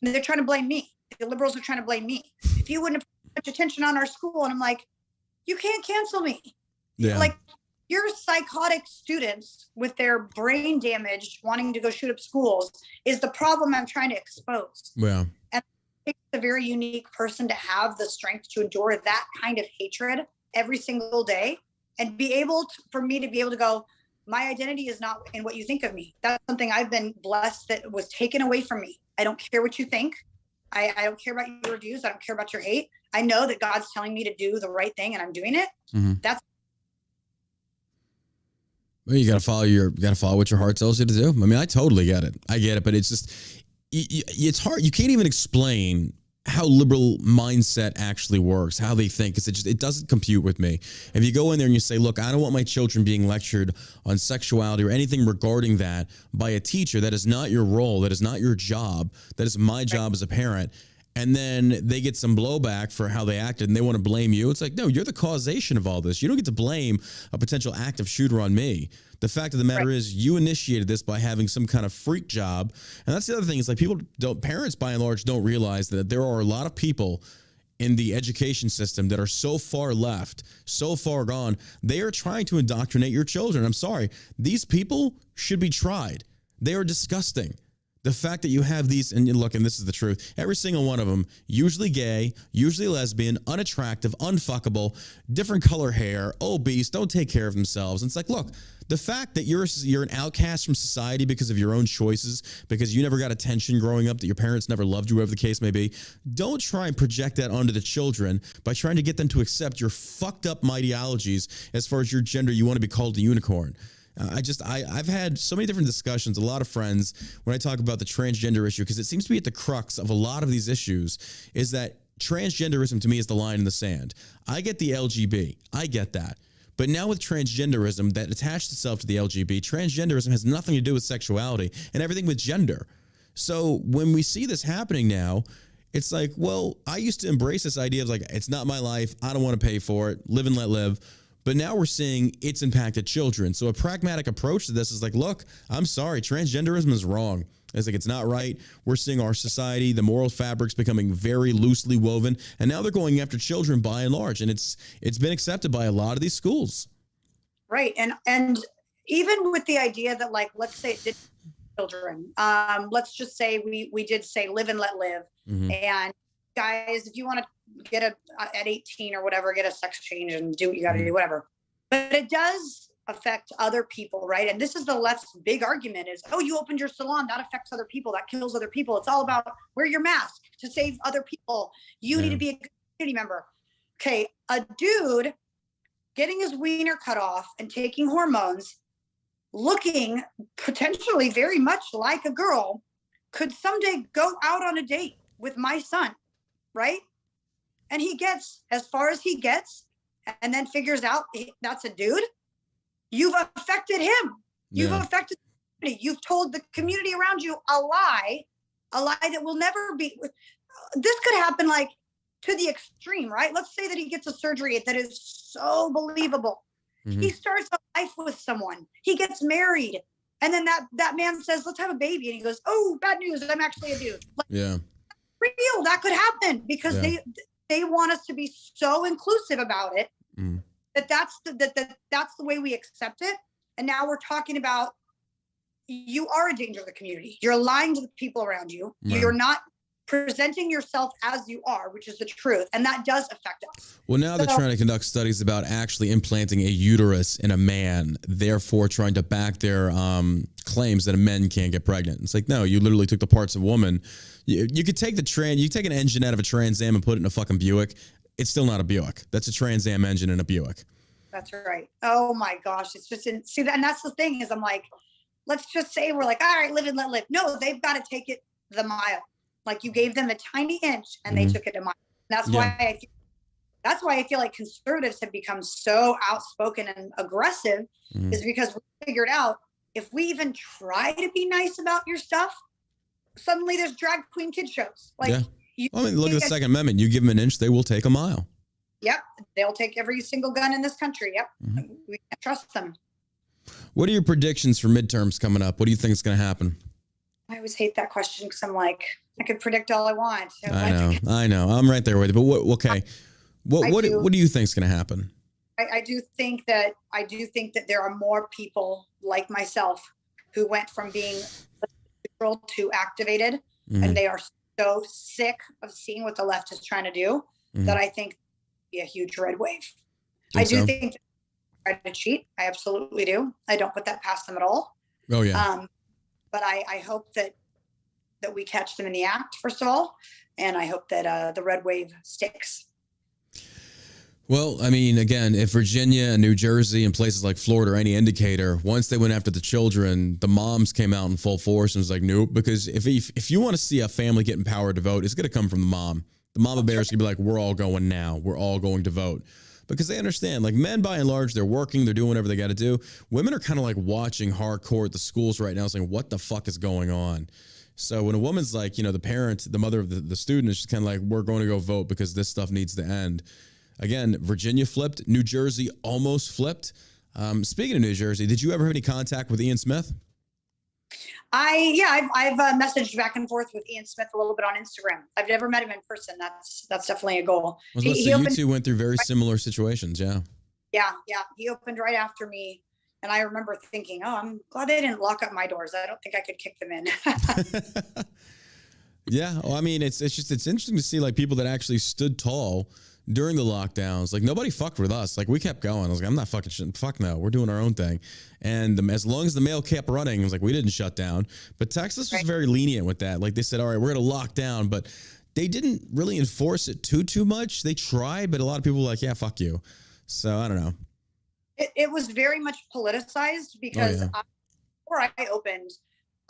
And they're trying to blame me. The liberals are trying to blame me. If you wouldn't have put much attention on our school, and I'm like, you can't cancel me. Yeah. Your psychotic students with their brain damage wanting to go shoot up schools is the problem I'm trying to expose. Yeah. And it's a very unique person to have the strength to endure that kind of hatred every single day, and for me to be able to go, my identity is not in what you think of me. That's something I've been blessed that was taken away from me. I don't care what you think. I don't care about your reviews. I don't care about your hate. I know that God's telling me to do the right thing, and I'm doing it. That's. Well, you got to follow what your heart tells you to do. I mean, I totally get it. I get it, but it's just, it's hard. You can't even explain how liberal mindset actually works, how they think. It doesn't compute with me. If you go in there and you say, look, I don't want my children being lectured on sexuality or anything regarding that by a teacher, that is not your role. That is not your job. That is my job as a parent. And then they get some blowback for how they acted and they want to blame you. It's like, no, you're the causation of all this. You don't get to blame a potential active shooter on me. The fact of the matter is you initiated this by having some kind of freak job. And that's the other thing is parents by and large don't realize that there are a lot of people in the education system that are so far left, so far gone, they are trying to indoctrinate your children. I'm sorry. These people should be tried. They are disgusting. The fact that you have these, and look, and this is the truth, every single one of them, usually gay, usually lesbian, unattractive, unfuckable, different color hair, obese, don't take care of themselves. And it's like, look, the fact that you're an outcast from society because of your own choices, because you never got attention growing up, that your parents never loved you, whatever the case may be, don't try and project that onto the children by trying to get them to accept your fucked up ideologies as far as your gender. You want to be called a unicorn. I've had so many different discussions, a lot of friends, when I talk about the transgender issue, because it seems to be at the crux of a lot of these issues, is that transgenderism to me is the line in the sand. I get the LGB. I get that. But now with transgenderism that attached itself to the LGB, transgenderism has nothing to do with sexuality and everything with gender. So when we see this happening now, it's like, well, I used to embrace this idea of like, it's not my life. I don't want to pay for it. Live and let live. But now we're seeing it's impacted children. So a pragmatic approach to this is like, look, I'm sorry, transgenderism is wrong. It's like, it's not right. We're seeing our society, the moral fabric's becoming very loosely woven. And now they're going after children by and large. And it's been accepted by a lot of these schools. Right. And even with the idea that, like, let's say it did children, let's just say we did say live and let live. Mm-hmm. And guys, if you want to get at 18 or whatever, get a sex change and do what you got to do, whatever. But it does affect other people, right? And this is the less big argument is, oh, you opened your salon, that affects other people, that kills other people. It's all about wear your mask to save other people. You need to be a community member. Okay, a dude getting his wiener cut off and taking hormones, looking potentially very much like a girl, could someday go out on a date with my son, right? And he gets as far as he gets and then figures out that's a dude. You've affected him. You've affected the community. You've told the community around you a lie that will never be. This could happen like to the extreme, right? Let's say that he gets a surgery that is so believable. Mm-hmm. He starts a life with someone. He gets married. And then that man says, let's have a baby. And he goes, oh, bad news. I'm actually a dude. Like, real. That could happen because they want us to be so inclusive about it that's the way we accept it. And now we're talking about you are a danger to the community. You're lying to the people around you. Right. You're not presenting yourself as you are, which is the truth. And that does affect us. Well, now they're trying to conduct studies about actually implanting a uterus in a man, therefore trying to back their claims that a men can't get pregnant. It's like, no, you literally took the parts of a woman. You could take you take an engine out of a Trans Am and put it in a fucking Buick. It's still not a Buick. That's a Trans Am engine in a Buick. That's right. Oh my gosh. It's just, see that. And that's the thing is I'm like, let's just say we're like, all right, live and let live. No, they've got to take it the mile. Like you gave them a tiny inch and they took it a mile. That's why I feel like conservatives have become so outspoken and aggressive is because we figured out if we even try to be nice about your stuff, suddenly there's drag queen kid shows. Like, look at the Second Amendment. You give them an inch, they will take a mile. Yep. They'll take every single gun in this country. Yep. Mm-hmm. We can't trust them. What are your predictions for midterms coming up? What do you think is going to happen? I always hate that question because I'm like, I could predict all I want. I know. I'm right there with you. But what do you think is going to happen? I do think that there are more people like myself who went from being neutral to activated, and they are so sick of seeing what the left is trying to do that I think be a huge red wave. I do think they're trying to cheat. I absolutely do. I don't put that past them at all. Oh yeah. But I hope that we catch them in the act, first of all, and I hope that the red wave sticks. Well, I mean, again, if Virginia and New Jersey and places like Florida are any indicator, once they went after the children, the moms came out in full force and was like, nope, because if you want to see a family get empowered to vote, it's going to come from the mom. The mama bear is going to be like, we're all going now. We're all going to vote. Because they understand, like men by and large, they're working, they're doing whatever they got to do. Women are kind of like watching hardcore at the schools right now saying, what the fuck is going on? So when a woman's like, the parent, the mother of the student is just kind of like, we're going to go vote because this stuff needs to end. Again, Virginia flipped. New Jersey almost flipped. Speaking of New Jersey, did you ever have any contact with Ian Smith? I've messaged back and forth with Ian Smith a little bit on Instagram. I've never met him in person. That's definitely a goal. I was about to say, you two went through very similar situations. Yeah. Yeah. He opened right after me. And I remember thinking, oh, I'm glad they didn't lock up my doors. I don't think I could kick them in. Yeah. Well, I mean, it's interesting to see like people that actually stood tall during the lockdowns. Like nobody fucked with us. Like we kept going. I was like, I'm not fucking shit. Fuck no. We're doing our own thing. And as long as the mail kept running, it was like, we didn't shut down. But Texas was very lenient with that. Like they said, all right, we're going to lock down, but they didn't really enforce it too much. They tried, but a lot of people were like, yeah, fuck you. So I don't know. It was very much politicized because before I opened,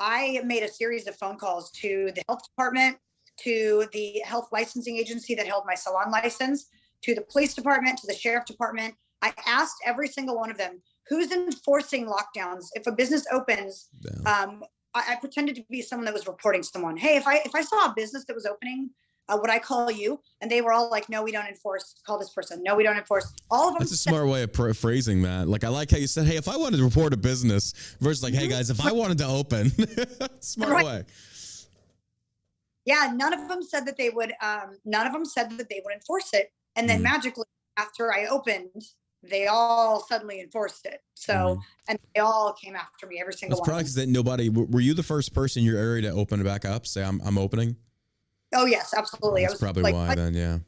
I made a series of phone calls to the health department, to the health licensing agency that held my salon license, to the police department, to the sheriff department. I asked every single one of them, who's enforcing lockdowns? If a business opens, I pretended to be someone that was reporting someone. Hey, if I saw a business that was opening, would I call you? And they were all like, no, we don't enforce. Call this person. No, we don't enforce. All of them. That's a smart way of phrasing that. Like, I like how you said, hey, if I wanted to report a business versus like, hey guys, if I wanted to open, smart way. Yeah. None of them said that they would, enforce it. And then magically after I opened, they all suddenly enforced it. So, and they all came after me, every single one. That's probably because that nobody, were you the first person in your area to open it back up? Say I'm opening? Oh yes, absolutely. That's probably like, why then, yeah.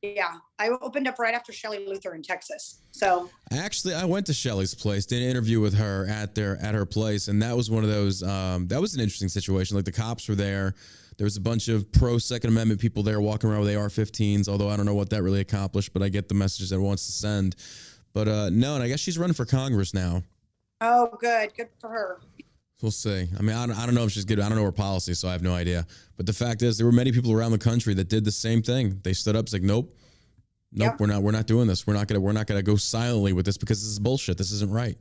Yeah, I opened up right after Shelley Luther in Texas. So I went to Shelley's place, did an interview with her at her place, and that was one of those. That was an interesting situation. Like the cops were there. There was a bunch of pro Second Amendment people there walking around with AR-15s. Although I don't know what that really accomplished, but I get the messages that it wants to send. But no, and I guess she's running for Congress now. Oh, good for her. We'll see. I mean, I don't know if she's good. I don't know her policy, so I have no idea. But the fact is, there were many people around the country that did the same thing. They stood up, and said, "Nope, yep. we're not doing this. We're not gonna go silently with this because this is bullshit. This isn't right."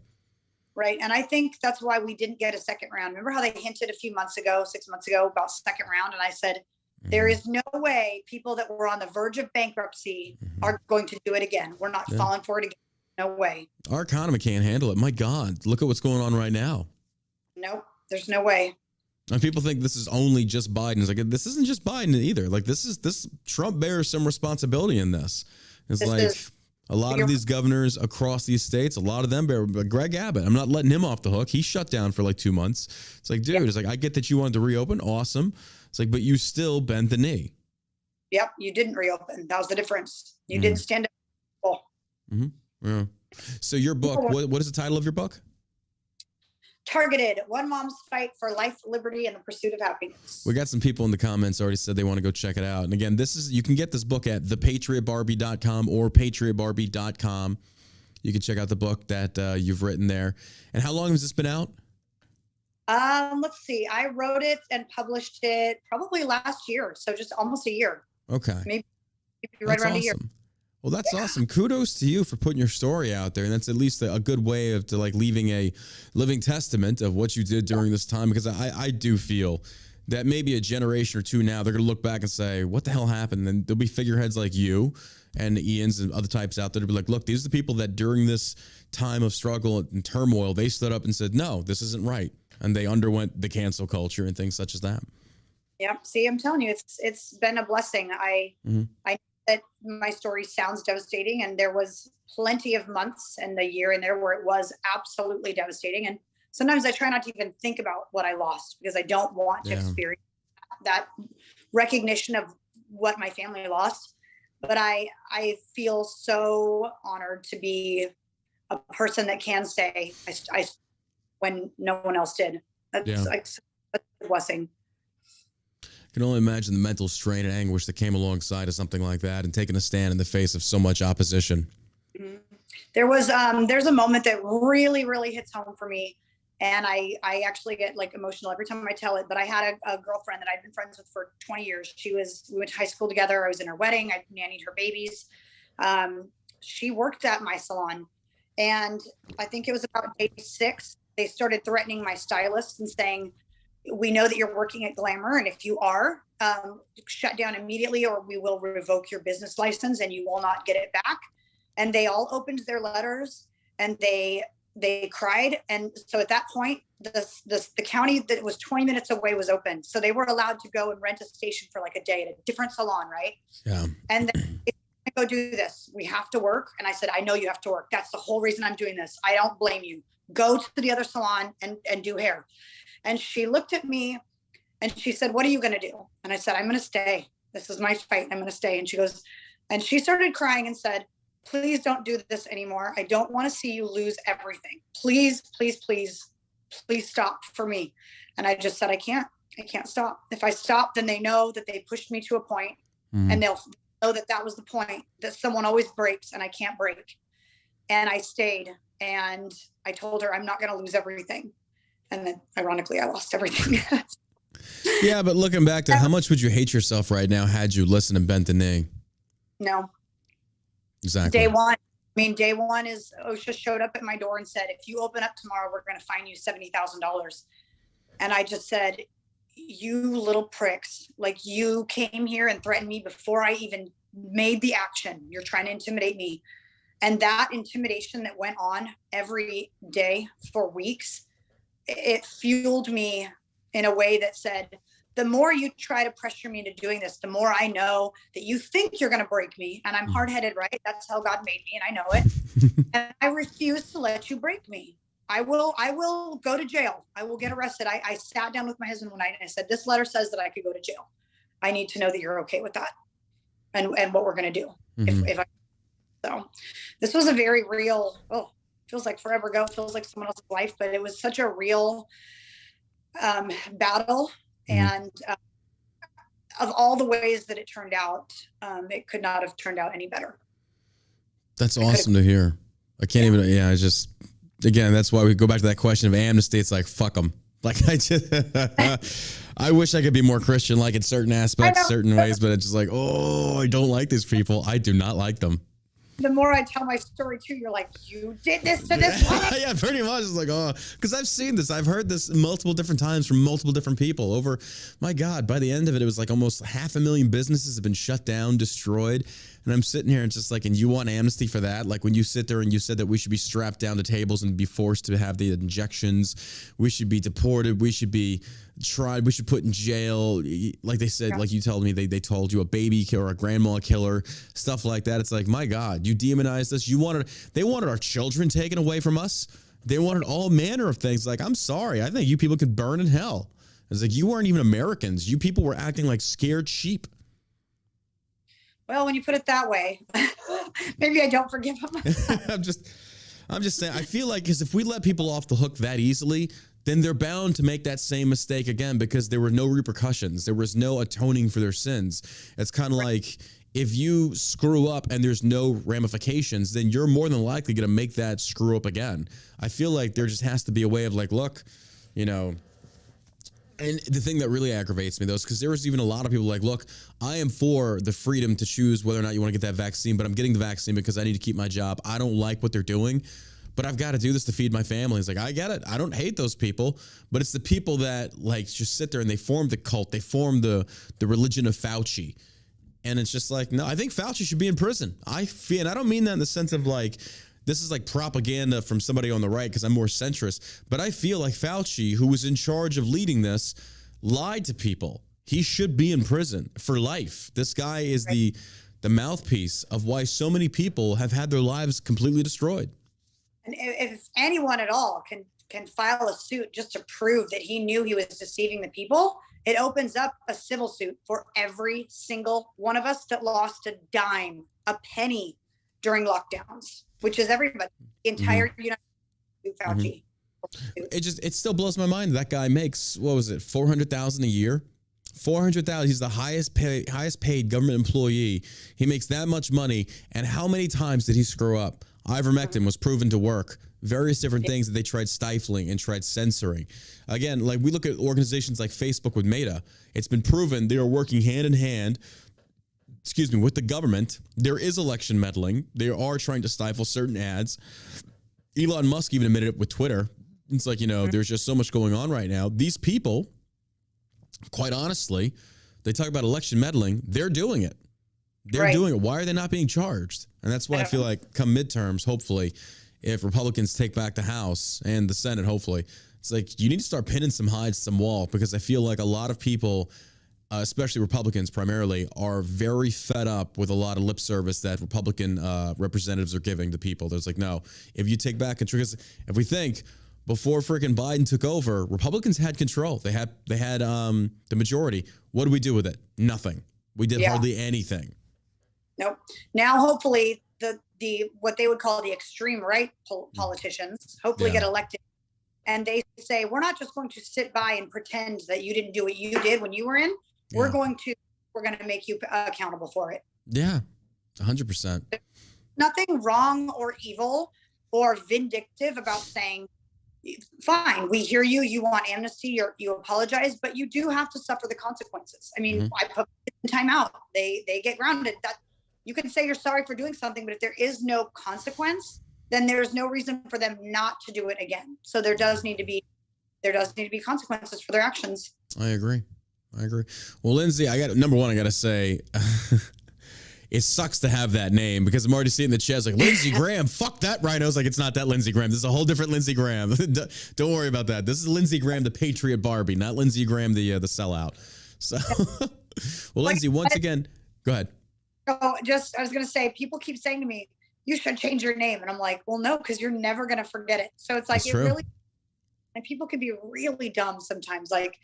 Right, and I think that's why we didn't get a second round. Remember how they hinted a few months ago, 6 months ago, about second round, and I said, there is no way people that were on the verge of bankruptcy are going to do it again. We're not falling for it again. No way. Our economy can't handle it. My God, look at what's going on right now. Nope, there's no way. And people think this is only just Biden. It's like, this isn't just Biden either. Like this Trump bears some responsibility in this. It's like a lot of these governors across these states, a lot of them bear. Greg Abbott, I'm not letting him off the hook. He shut down for like 2 months. It's like, dude, it's like, I get that you wanted to reopen. Awesome. It's like, but you still bent the knee. Yep, you didn't reopen. That was the difference. You didn't stand up. Yeah. So your book, what is the title of your book? Targeted: One Mom's Fight for Life, Liberty, and the Pursuit of Happiness. We got some people in the comments already said they want to go check it out. And again, you can get this book at thepatriotbarbie.com or patriotbarbie.com. You can check out the book that you've written there. And how long has this been out? Let's see. I wrote it and published it probably last year. So just almost a year. Okay. Maybe right around a year. Well, that's awesome. Kudos to you for putting your story out there. And that's at least a good way of leaving a living testament of what you did during this time. Because I do feel that maybe a generation or two now, they're going to look back and say, what the hell happened? And there'll be figureheads like you and Ian's and other types out there to be like, look, these are the people that during this time of struggle and turmoil, they stood up and said, no, this isn't right. And they underwent the cancel culture and things such as that. Yep. See, I'm telling you, it's been a blessing. I know that my story sounds devastating, and there was plenty of months and a year in there where it was absolutely devastating. And sometimes I try not to even think about what I lost because I don't want to experience that recognition of what my family lost. But I feel so honored to be a person that can say I when no one else did. That's like a blessing. I can only imagine the mental strain and anguish that came alongside of something like that and taking a stand in the face of so much opposition. There's a moment that really, really hits home for me. And I actually get like emotional every time I tell it, but I had a girlfriend that I'd been friends with for 20 years. We went to high school together. I was in her wedding. I nannied her babies. She worked at my salon, and I think it was about day 6. They started threatening my stylist and saying, we know that you're working at Glamour, and if you are, shut down immediately or we will revoke your business license and you will not get it back. And they all opened their letters and they they cried. And so at that point, the county that was 20 minutes away was open. So they were allowed to go and rent a station for like a day at a different salon, right? Yeah. And then go do this. We have to work. And I said, I know you have to work. That's the whole reason I'm doing this. I don't blame you. Go to the other salon and do hair. And she looked at me and she said, what are you going to do? And I said, I'm going to stay. This is my fight. I'm going to stay. And she goes, and she started crying and said, please don't do this anymore. I don't want to see you lose everything. Please, please, please, please stop for me. And I just said, I can't stop. If I stop, then they know that they pushed me to a point, and they'll know that that was the point, that someone always breaks and I can't break. And I stayed, and I told her I'm not going to lose everything. And then ironically, I lost everything. Yeah. But looking back to how much would you hate yourself right now had you listened and bent the knee? No. Exactly. Day one is OSHA showed up at my door and said, if you open up tomorrow, we're going to fine you $70,000. And I just said, you little pricks, like, you came here and threatened me before I even made the action. You're trying to intimidate me. And that intimidation that went on every day for weeks, it fueled me in a way that said, the more you try to pressure me into doing this, the more I know that you think you're going to break me. And I'm hard-headed, right? That's how God made me, and I know it. And I refuse to let you break me. I will go to jail. I will get arrested. I sat down with my husband one night and I said, this letter says that I could go to jail. I need to know that you're okay with that and what we're going to do. So this was a very real, feels like forever ago. It feels like someone else's life, but it was such a real battle. And of all the ways that it turned out, it could not have turned out any better. That's awesome to hear. I can't even, I just, again, that's why we go back to that question of amnesty. It's like, fuck them. Like, I wish I could be more Christian, like in certain aspects, certain ways, but it's just like, I don't like these people. I do not like them. The more I tell my story too, you're like, you did this to this woman. Yeah, pretty much. It's like, because I've seen this. I've heard this multiple different times from multiple different people over, my God, by the end of it, it was like almost 500,000 businesses have been shut down, destroyed. And I'm sitting here and just like, and you want amnesty for that? Like when you sit there and you said that we should be strapped down to tables and be forced to have the injections, we should be deported, we should be tried, we should put in jail. Like they said, like you told me, they told you a baby killer, a grandma killer, stuff like that. It's like, my God, you demonized us. They wanted our children taken away from us. They wanted all manner of things. Like, I'm sorry. I think you people could burn in hell. It's like, you weren't even Americans. You people were acting like scared sheep. Well, when you put it that way, maybe I don't forgive them. I'm just saying, I feel like, because if we let people off the hook that easily, then they're bound to make that same mistake again, because there were no repercussions. There was no atoning for their sins. It's kind of like, if you screw up and there's no ramifications, then you're more than likely going to make that screw up again. I feel like there just has to be a way of like, look, and the thing that really aggravates me, though, is because there was even a lot of people like, look, I am for the freedom to choose whether or not you want to get that vaccine, but I'm getting the vaccine because I need to keep my job. I don't like what they're doing, but I've got to do this to feed my family. It's like, I get it. I don't hate those people, but it's the people that like just sit there and they form the cult. They form the religion of Fauci. And it's just like, no, I think Fauci should be in prison. And I don't mean that in the sense of like, this is like propaganda from somebody on the right because I'm more centrist, but I feel like Fauci, who was in charge of leading this, lied to people. He should be in prison for life. This guy is the mouthpiece of why so many people have had their lives completely destroyed. And if anyone at all can file a suit just to prove that he knew he was deceiving the people, it opens up a civil suit for every single one of us that lost a dime, a penny during lockdowns, which is everybody, the entire United States, Fauci. It still blows my mind. That guy makes, what was it, $400,000 a year? $400,000. He's the highest paid government employee. He makes that much money. And how many times did he screw up? Ivermectin was proven to work. Various different things that they tried stifling and tried censoring. Again, like we look at organizations like Facebook with Meta. It's been proven they are working hand in hand with the government. There is election meddling. They are trying to stifle certain ads. Elon Musk even admitted it with Twitter. It's like, there's just so much going on right now. These people, quite honestly, they talk about election meddling. They're doing it. They're doing it. Why are they not being charged? And that's why I feel like come midterms, hopefully, if Republicans take back the House and the Senate, hopefully. It's like you need to start pinning some hides to some wall, because I feel like a lot of people, especially Republicans primarily, are very fed up with a lot of lip service that Republican representatives are giving to people. There's like, no, if you take back control, because if we think before freaking Biden took over, Republicans had control. They had the majority. What did we do with it? Nothing. We did hardly anything. Nope. Now, hopefully, the what they would call the extreme right politicians hopefully get elected, and they say, we're not just going to sit by and pretend that you didn't do what you did when you were in. We're going to make you accountable for it. Yeah, 100%. Nothing wrong or evil or vindictive about saying, fine, we hear you. You want amnesty, you apologize, but you do have to suffer the consequences. I mean, I put time out. They get grounded. That you can say you're sorry for doing something, but if there is no consequence, then there's no reason for them not to do it again. So there does need to be consequences for their actions. I agree. Well, Lindsey, number one, I got to say, it sucks to have that name, because I'm already seeing the chat like, Lindsey Graham, fuck that rhino. It's like, it's not that Lindsey Graham. This is a whole different Lindsey Graham. Don't worry about that. This is Lindsey Graham, the Patriot Barbie, not Lindsey Graham, the sellout. So, well, Lindsey, once again, go ahead. Oh, I was going to say, people keep saying to me, you should change your name. And I'm like, well, no, because you're never going to forget it. So it's like, That's true. And people can be really dumb sometimes. Like,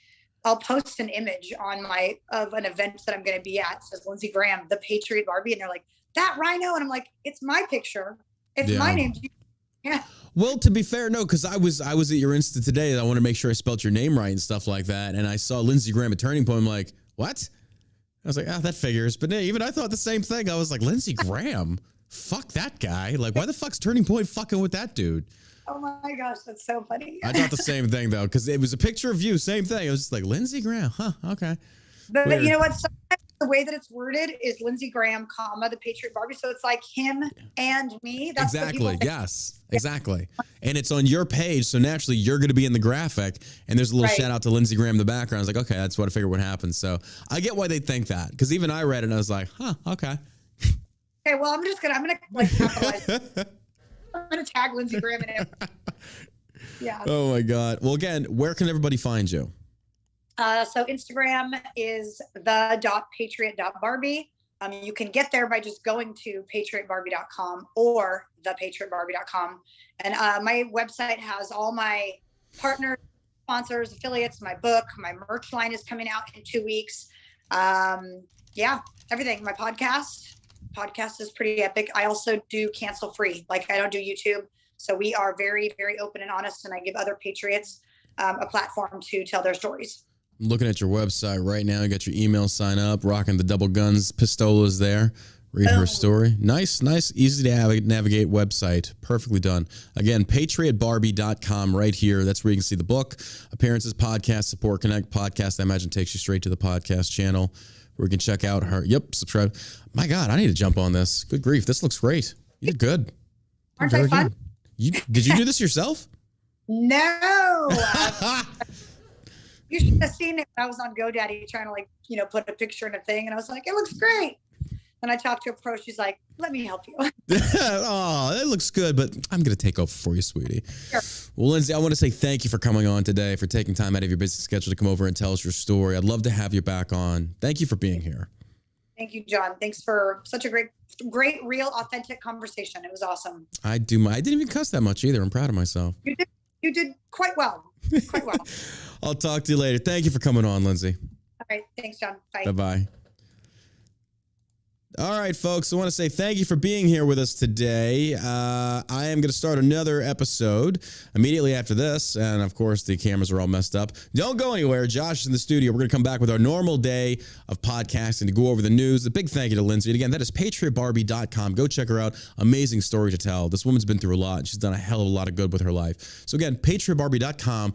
I'll post an image of an event that I'm going to be at. It says Lindsey Graham, the Patriot Barbie. And they're like, that rhino. And I'm like, it's my picture. It's my name. Yeah. Well, to be fair, no, because I was at your Insta today. I want to make sure I spelled your name right and stuff like that. And I saw Lindsey Graham at Turning Point. I'm like, what? I was like, that figures. But even I thought the same thing. I was like, Lindsey Graham? Fuck that guy. Like, why the fuck's Turning Point fucking with that dude? Oh my gosh, that's so funny. I thought the same thing, though, because it was a picture of you. Same thing. It was just like, Lindsey Graham. Huh, okay. But weird. You know what? Sometimes the way that it's worded is Lindsey Graham, the Patriot Barbie. So it's like him and me. That's exactly. Yes, exactly. And it's on your page. So naturally, you're going to be in the graphic. And there's a little shout out to Lindsey Graham in the background. I was like, okay, that's what I figured would happen. So I get why they think that. Because even I read it and I was like, huh, okay. Okay, well, I'm gonna like capitalize. I'm gonna tag Lindsey Graham in it. Yeah. Oh my God. Well, again, where can everybody find you? So Instagram is the.patriot.barbie. You can get there by just going to patriotbarbie.com or thepatriotbarbie.com. And my website has all my partners, sponsors, affiliates, my book, my merch line is coming out in 2 weeks. Everything. My podcast is pretty epic. I also do cancel free. Like, I don't do YouTube. So we are very, very open and honest. And I give other patriots a platform to tell their stories. I'm looking at your website right now. You got your email sign up, rocking the double guns pistolas there. Read her story. Nice, easy to navigate website. Perfectly done. Again, patriotbarbie.com right here. That's where you can see the book, appearances, podcast, support, connect podcast. I imagine takes you straight to the podcast channel where you can check out her. Yep, subscribe. My God, I need to jump on this. Good grief. This looks great. You're good. Aren't I fun? Did you do this yourself? No. You should have seen it when I was on GoDaddy trying to put a picture in a thing. And I was like, it looks great. And I talked to a pro. She's like, let me help you. Oh, it looks good, but I'm going to take over for you, sweetie. Sure. Well, Lindsey, I want to say thank you for coming on today, for taking time out of your busy schedule to come over and tell us your story. I'd love to have you back on. Thank you for being here. Thank you, John. Thanks for such a great, real, authentic conversation. It was awesome. I didn't even cuss that much either. I'm proud of myself. You did quite well. Quite well. I'll talk to you later. Thank you for coming on, Lindsey. All right. Thanks, John. Bye. Bye-bye. All right, folks, I want to say thank you for being here with us today. I am going to start another episode immediately after this. And, of course, the cameras are all messed up. Don't go anywhere. Josh is in the studio. We're going to come back with our normal day of podcasting to go over the news. A big thank you to Lindsey. And, again, that is patriotbarbie.com. Go check her out. Amazing story to tell. This woman's been through a lot. She's done a hell of a lot of good with her life. So, again, patriotbarbie.com.